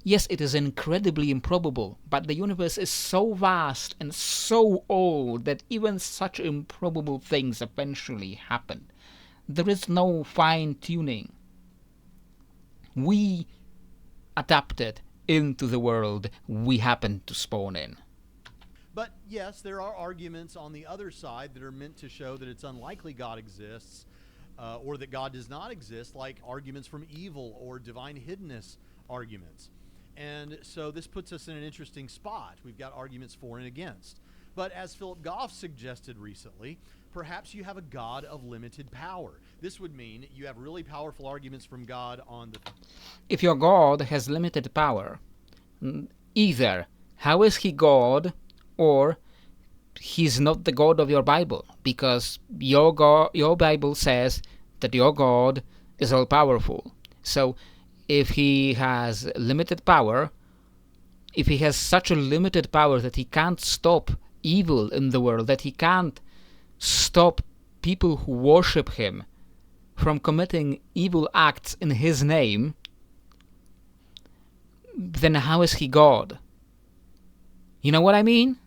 Yes, it is incredibly improbable, but the universe is so vast and so old that even such improbable things eventually happen. There is no fine-tuning. We adapted into the world we happened to spawn in. But yes, there are arguments on the other side that are meant to show that it's unlikely God exists, or that God does not exist, like arguments from evil or divine hiddenness arguments. And so this puts us in an interesting spot. We've got arguments for and against. But as Philip Goff suggested recently, perhaps you have a God of limited power. This would mean you have really powerful arguments from God on the... If your God has limited power, either how is he God, or he's not the God of your Bible, because your Bible says that your God is all-powerful. So if he has limited power, if he has such a limited power that he can't stop evil in the world, that he can't stop people who worship him from committing evil acts in his name, then how is he God? You know what I mean?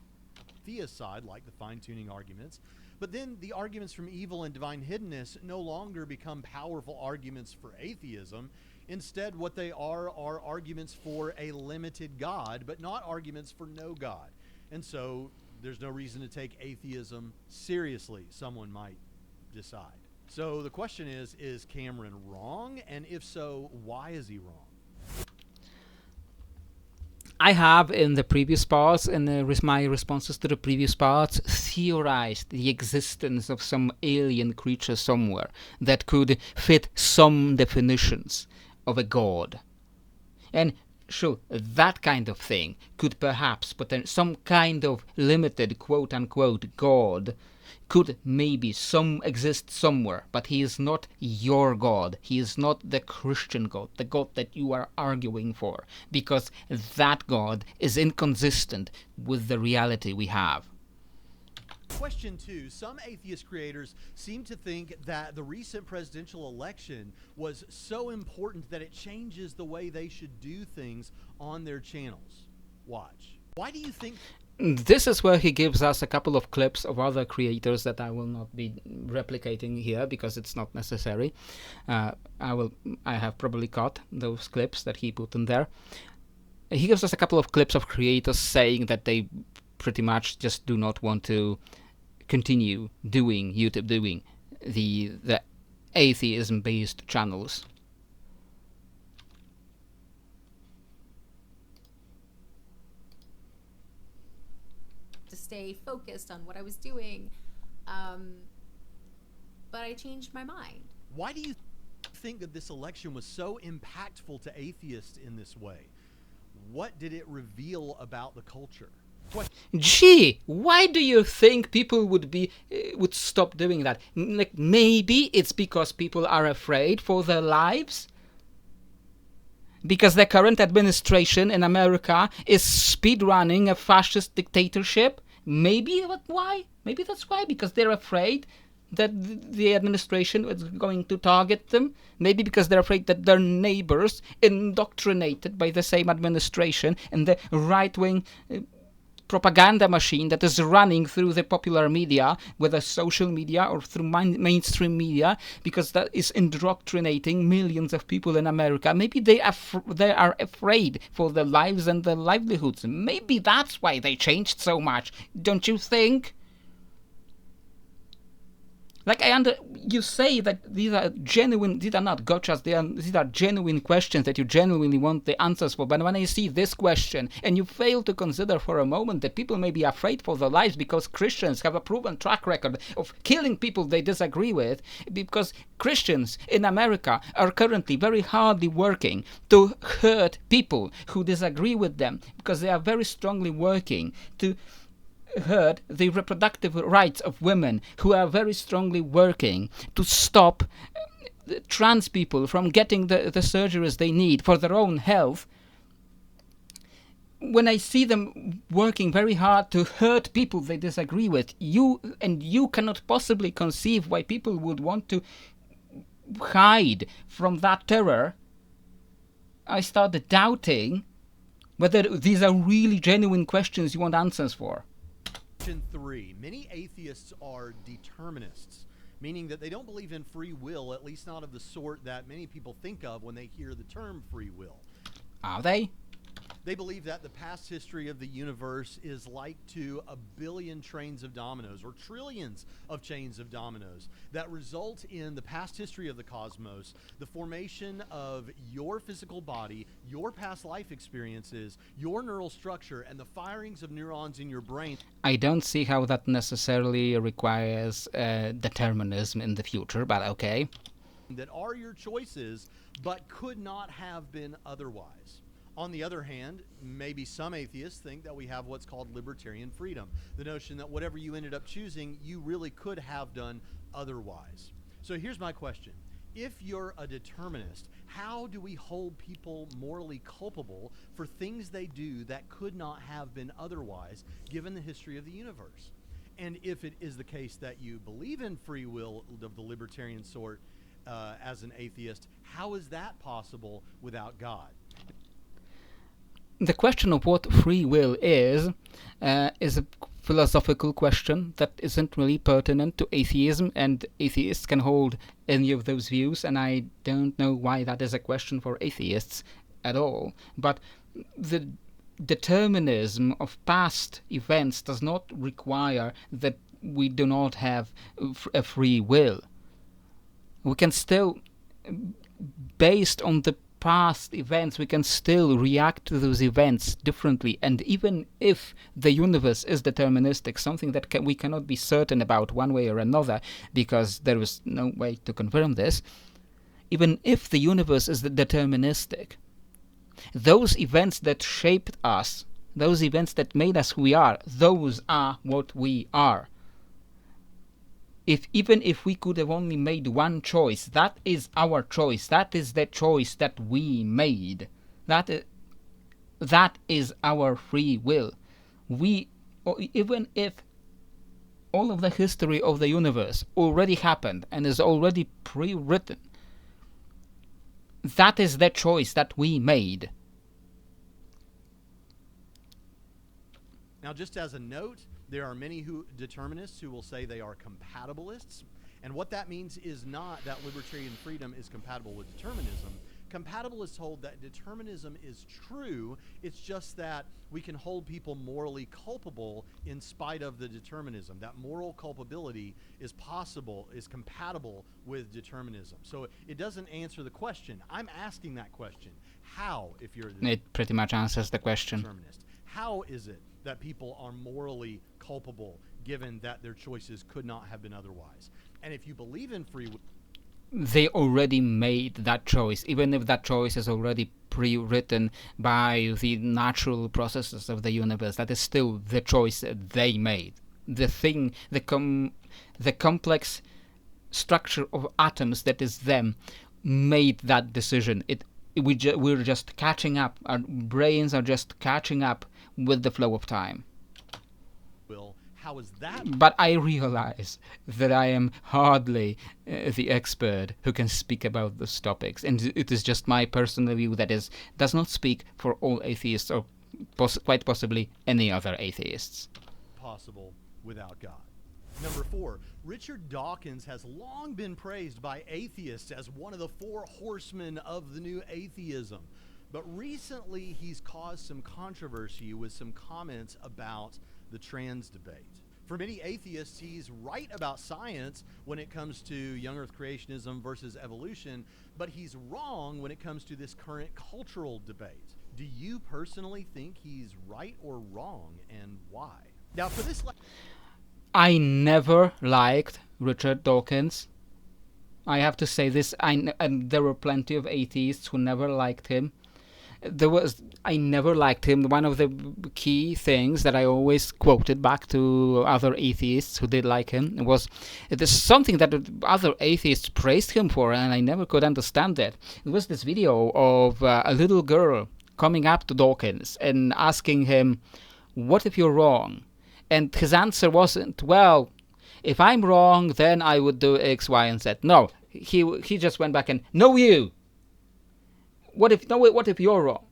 Theist side, like the fine-tuning arguments, but then the arguments from evil and divine hiddenness no longer become powerful arguments for atheism. Instead, what they are arguments for a limited God, but not arguments for no God. And so there's no reason to take atheism seriously, someone might decide. So the question is Cameron wrong? And if so, why is he wrong? I have, in the previous parts, in my responses to the previous parts, theorized the existence of some alien creature somewhere that could fit some definitions of a god. And sure, that kind of thing could perhaps put some kind of limited quote-unquote god could maybe exist somewhere, but he is not your God. He is not the Christian God, the God that you are arguing for, because that God is inconsistent with the reality we have. Question 2. Some atheist creators seem to think that the recent presidential election was so important that it changes the way they should do things on their channels. Watch. Why do you think... This is where he gives us a couple of clips of other creators that I will not be replicating here because it's not necessary. I have probably cut those clips that he put in there. He gives us a couple of clips of creators saying that they pretty much just do not want to continue doing the atheism-based channels. To stay focused on what I was doing, but I changed my mind. Why do you think that this election was so impactful to atheists in this way? What did it reveal about the culture? Gee, why do you think people would stop doing that? Like, maybe it's because people are afraid for their lives? Because the current administration in America is speedrunning a fascist dictatorship? Maybe that's why? Maybe that's why, because they're afraid that the administration is going to target them. Maybe because they're afraid that their neighbors, indoctrinated by the same administration and the right-wing propaganda machine that is running through the popular media, whether social media or through mainstream media, because that is indoctrinating millions of people in America. Maybe they are afraid for their lives and their livelihoods. Maybe that's why they changed so much, don't you think? Like you say that these are genuine, these are not gotchas, these are genuine questions that you genuinely want the answers for. But when I see this question, and you fail to consider for a moment that people may be afraid for their lives because Christians have a proven track record of killing people they disagree with, because Christians in America are currently very hardly working to hurt people who disagree with them, because they are very strongly working to hurt the reproductive rights of women, who are very strongly working to stop trans people from getting the surgeries they need for their own health. When I see them working very hard to hurt people they disagree with, you cannot possibly conceive why people would want to hide from that terror. I started doubting whether these are really genuine questions you want answers for. Question 3. Many atheists are determinists, meaning that they don't believe in free will, at least not of the sort that many people think of when they hear the term free will. Are they? They believe that the past history of the universe is like to a billion trains of dominoes, or trillions of chains of dominoes, that result in the past history of the cosmos, the formation of your physical body, your past life experiences, your neural structure, and the firings of neurons in your brain. I don't see how that necessarily requires determinism in the future, but okay. That are your choices, but could not have been otherwise. On the other hand, maybe some atheists think that we have what's called libertarian freedom, the notion that whatever you ended up choosing, you really could have done otherwise. So here's my question. If you're a determinist, how do we hold people morally culpable for things they do that could not have been otherwise, given the history of the universe? And if it is the case that you believe in free will of the libertarian sort as an atheist, how is that possible without God? The question of what free will is a philosophical question that isn't really pertinent to atheism, and atheists can hold any of those views, and I don't know why that is a question for atheists at all. But the determinism of past events does not require that we do not have a free will. We can still, based on the past events, we can still react to those events differently. And even if the universe is deterministic, something that we cannot be certain about one way or another, because there is no way to confirm this, even if the universe is deterministic, those events that shaped us, those events that made us who we are, those are what we are. Even if we could have only made one choice, that is our choice. That is the choice that we made. That is our free will. Even if all of the history of the universe already happened and is already pre-written, that is the choice that we made. Now, just as a note, there are many determinists who will say they are compatibilists. And what that means is not that libertarian freedom is compatible with determinism. Compatibilists hold that determinism is true. It's just that we can hold people morally culpable in spite of the determinism. That moral culpability is possible, is compatible with determinism. So it doesn't answer the question. I'm asking that question. How, if you're a It pretty much answers the question. determinist, how is it that people are morally culpable given that their choices could not have been otherwise? And if you believe in free will, they already made that choice, even if that choice is already pre-written by the natural processes of the universe. That is still the choice that they made. The complex structure of atoms that is them made that decision. We're just catching up. Our brains are just catching up with the flow of time. how is that? But I realize that I am hardly the expert who can speak about those topics, and it is just my personal view that does not speak for all atheists, or quite possibly any other atheists. Possible without God. Number 4, Richard Dawkins has long been praised by atheists as one of the 4 horsemen of the new atheism. But recently he's caused some controversy with some comments about the trans debate. For many atheists, he's right about science when it comes to young earth creationism versus evolution, but he's wrong when it comes to this current cultural debate. Do you personally think he's right or wrong, and why? Now, for this... I never liked Richard Dawkins. I have to say this, and there were plenty of atheists who never liked him. I never liked him. One of the key things that I always quoted back to other atheists who did like him was there's something that other atheists praised him for, and I never could understand it. It was this video of a little girl coming up to Dawkins and asking him, "What if you're wrong?" And his answer wasn't, "Well, if I'm wrong, then I would do X, Y, and Z." No, he just went back and, "No, you. What if you're wrong?"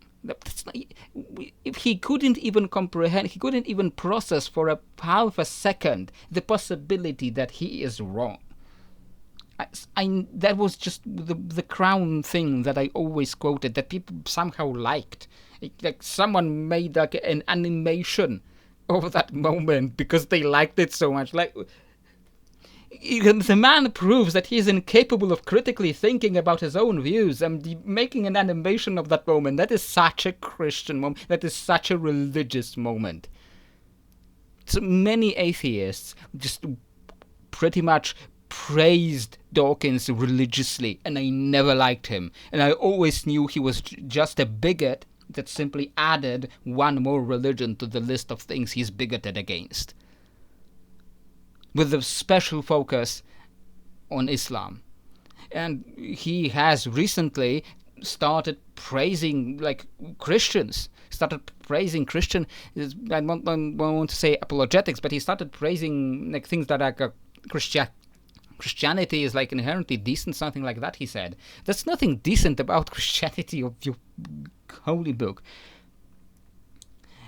If he couldn't even comprehend, he couldn't even process for a half a second the possibility that he is wrong. That was just the crown thing that I always quoted, that people somehow liked. Like someone made like an animation of that moment because they liked it so much. Like, the man proves that he is incapable of critically thinking about his own views, and making an animation of that moment, that is such a Christian moment, that is such a religious moment. So many atheists just pretty much praised Dawkins religiously, and I never liked him. And I always knew he was just a bigot that simply added one more religion to the list of things he's bigoted against, with a special focus on Islam. And he has recently started praising Christians, I don't want to say apologetics, but he started praising things that are Christianity is inherently decent, something like that, he said. There's nothing decent about Christianity of your holy book.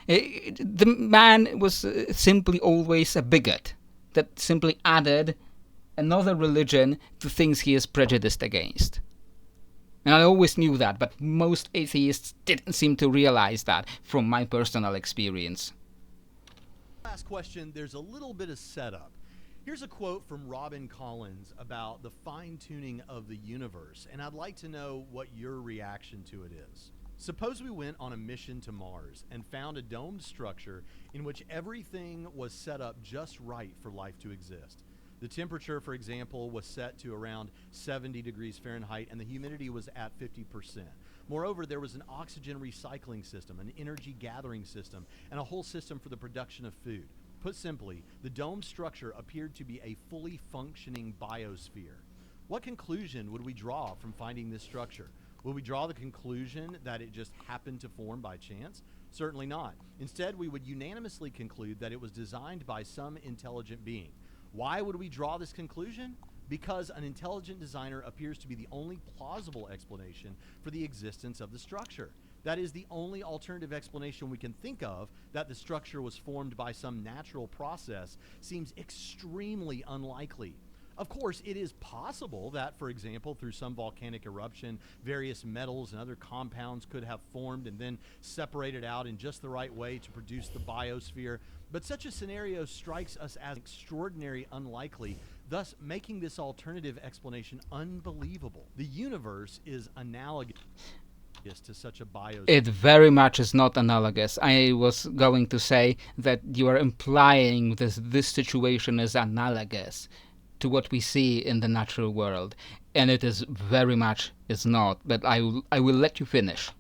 The man was simply always a bigot that simply added another religion to things he is prejudiced against. And I always knew that, but most atheists didn't seem to realize that from my personal experience. Last question, there's a little bit of setup. Here's a quote from Robin Collins about the fine-tuning of the universe, and I'd like to know what your reaction to it is. Suppose we went on a mission to Mars and found a domed structure in which everything was set up just right for life to exist. The temperature, for example, was set to around 70 degrees Fahrenheit and the humidity was at 50%. Moreover, there was an oxygen recycling system, an energy gathering system, and a whole system for the production of food. Put simply, the dome structure appeared to be a fully functioning biosphere. What conclusion would we draw from finding this structure? Will we draw the conclusion that it just happened to form by chance? Certainly not. Instead, we would unanimously conclude that it was designed by some intelligent being. Why would we draw this conclusion? Because an intelligent designer appears to be the only plausible explanation for the existence of the structure. That is the only alternative explanation we can think of, that the structure was formed by some natural process, seems extremely unlikely. Of course, it is possible that, for example, through some volcanic eruption, various metals and other compounds could have formed and then separated out in just the right way to produce the biosphere, but such a scenario strikes us as extraordinarily unlikely, thus making this alternative explanation unbelievable. The universe is analogous to such a biosphere. It very much is not analogous. I was going to say that you are implying this situation is analogous to what we see in the natural world, and it is very much is not, but I will let you finish.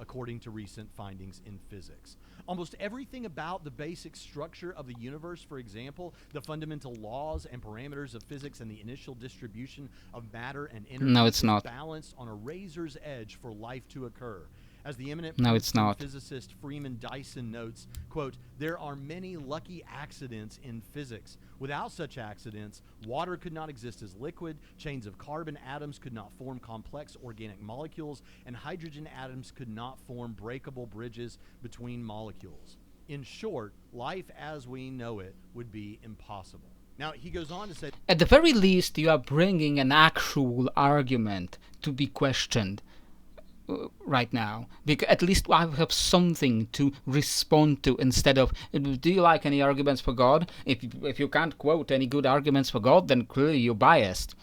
According to recent findings in physics. Almost everything about the basic structure of the universe, for example, the fundamental laws and parameters of physics and the initial distribution of matter and energy, no, it's not balanced on a razor's edge for life to occur. As the eminent physicist Freeman Dyson notes, quote, "There are many lucky accidents in physics. Without such accidents, water could not exist as liquid, chains of carbon atoms could not form complex organic molecules, and hydrogen atoms could not form breakable bridges between molecules. In short, life as we know it would be impossible." Now, he goes on to say, at the very least, you are bringing an actual argument to be questioned. right now, because at least I have something to respond to instead of, do you like any arguments for God? If you can't quote any good arguments for God, then clearly you're biased.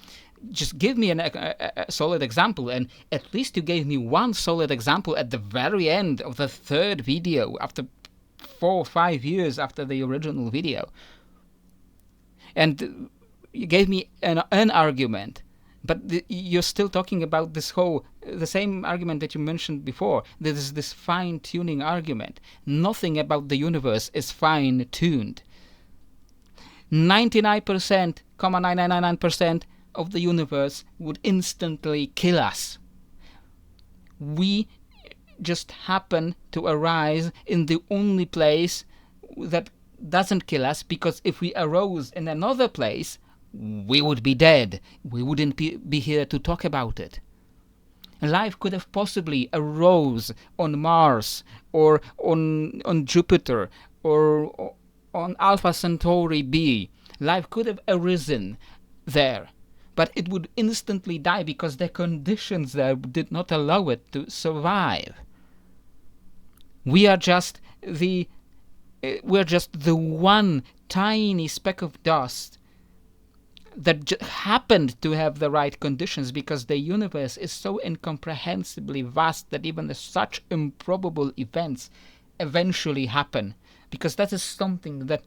Just give me a solid example, and at least you gave me one solid example at the very end of the third video, after 4 or 5 years after the original video. And you gave me an argument, but you're still talking about the same argument that you mentioned before. There is this fine-tuning argument. Nothing about the universe is fine-tuned. 99.999% of the universe would instantly kill us. We just happen to arise in the only place that doesn't kill us, because if we arose in another place, we would be dead. We wouldn't be here to talk about it. Life could have possibly arose on Mars, or on Jupiter, or on Alpha Centauri b. Life could have arisen there, but it would instantly die because the conditions there did not allow it to survive. We're just the one tiny speck of dust that happened to have the right conditions, because the universe is so incomprehensibly vast that even such improbable events eventually happen, because that is something that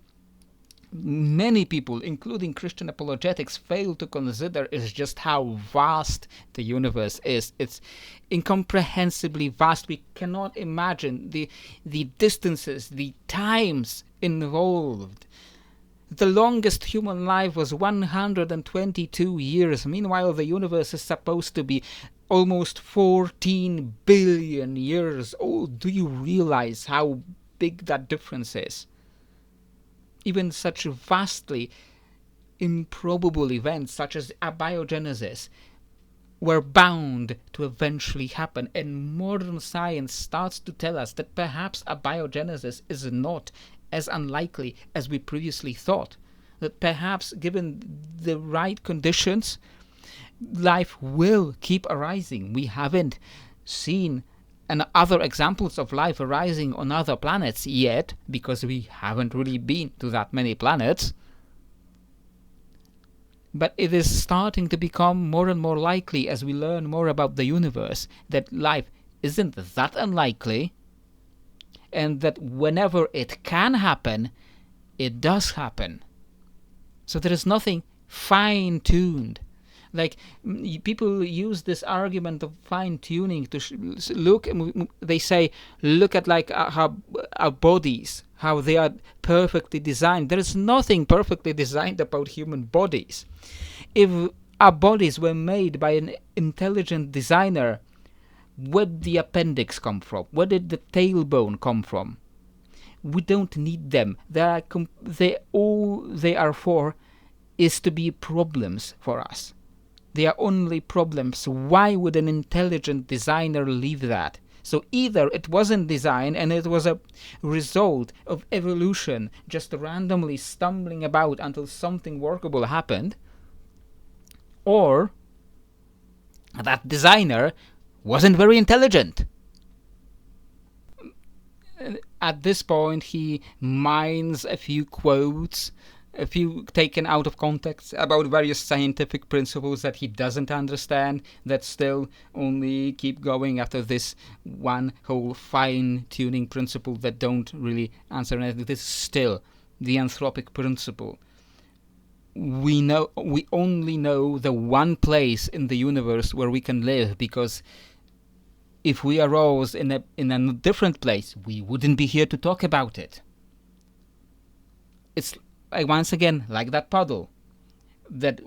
many people, including Christian apologetics, fail to consider, is just how vast the universe is. It's incomprehensibly vast. We cannot imagine the distances, the times involved. The longest human life was 122 years. Meanwhile, the universe is supposed to be almost 14 billion years old. Do you realize how big that difference is? Even such vastly improbable events such as abiogenesis were bound to eventually happen, and modern science starts to tell us that perhaps abiogenesis is not as unlikely as we previously thought, that perhaps given the right conditions, life will keep arising. We haven't seen other examples of life arising on other planets yet, because we haven't really been to that many planets. But it is starting to become more and more likely, as we learn more about the universe, that life isn't that unlikely, and that whenever it can happen, it does happen. So there is nothing fine-tuned. Like, people use this argument of fine-tuning to look. They say, look at like how our bodies, how they are perfectly designed. There is nothing perfectly designed about human bodies. If our bodies were made by an intelligent designer, where did the appendix come from? Where did the tailbone come from? We don't need them. All they are for is to be problems for us. They are only problems. Why would an intelligent designer leave that? So either it wasn't designed and it was a result of evolution, just randomly stumbling about until something workable happened, or that designer wasn't very intelligent. At this point, he mines a few quotes, a few taken out of context, about various scientific principles that he doesn't understand, that still only keep going after this one whole fine-tuning principle that don't really answer anything. This is still the anthropic principle. We only know the one place in the universe where we can live, because if we arose in a different place, we wouldn't be here to talk about it. It's once again like that puddle that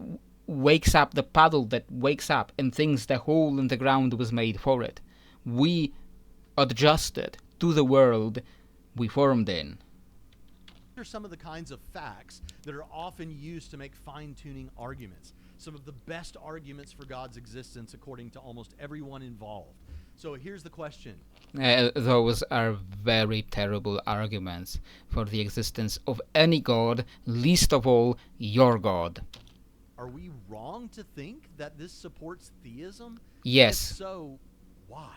wakes up, the puddle that wakes up and thinks the hole in the ground was made for it. We adjusted to the world we formed in. What are some of the kinds of facts that are often used to make fine-tuning arguments? Some of the best arguments for God's existence according to almost everyone involved. So here's the question. Those are very terrible arguments for the existence of any God, least of all your God. Are we wrong to think that this supports theism? Yes. If so, why?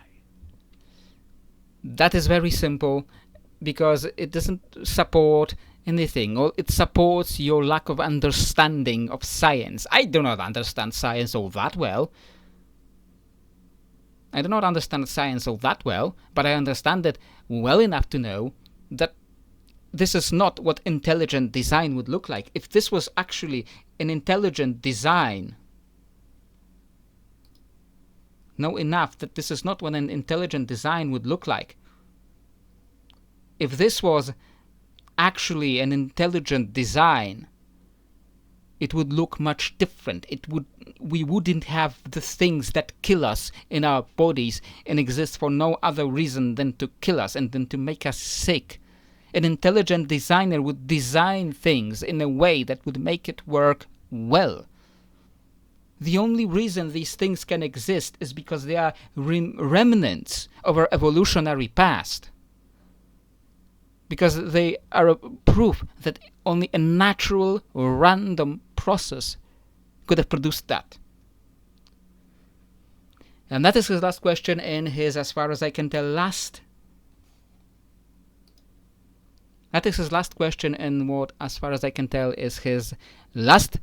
That is very simple, because it doesn't support anything, or it supports your lack of understanding of science. I do not understand science all that well. I do not understand science all that well, but I understand it well enough to know that this is not what intelligent design would look like. If this was actually an intelligent design, know enough that this is not what an intelligent design would look like. If this was actually an intelligent design, it would look much different. We wouldn't have the things that kill us in our bodies and exist for no other reason than to kill us and then to make us sick. An intelligent designer would design things in a way that would make it work well. The only reason these things can exist is because they are remnants of our evolutionary past. Because they are a proof that only a natural, random process could have produced that. And that is his last question in his, as far as I can tell, That is his last question in what, as far as I can tell, is his last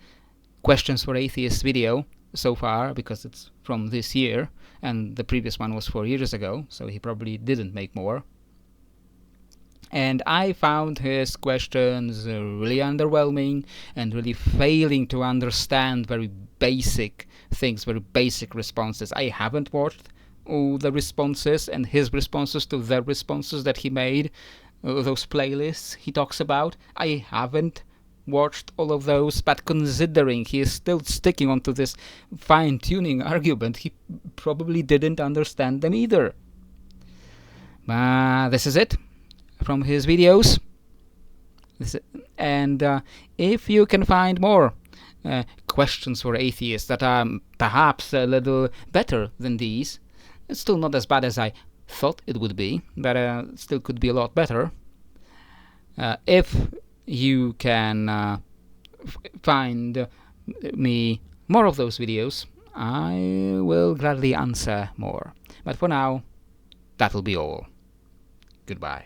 Questions for Atheists video so far, because it's from this year, and the previous one was 4 years ago, so he probably didn't make more. And I found his questions really underwhelming and really failing to understand very basic things, very basic responses. I haven't watched all the responses and his responses to the responses that he made, those playlists he talks about. I haven't watched all of those, but considering he is still sticking onto this fine-tuning argument, he probably didn't understand them either. But this is it from his videos. And if you can find more questions for atheists that are perhaps a little better than these, it's still not as bad as I thought it would be, but still could be a lot better. If you can find me more of those videos, I will gladly answer more. But for now, that'll be all. Goodbye.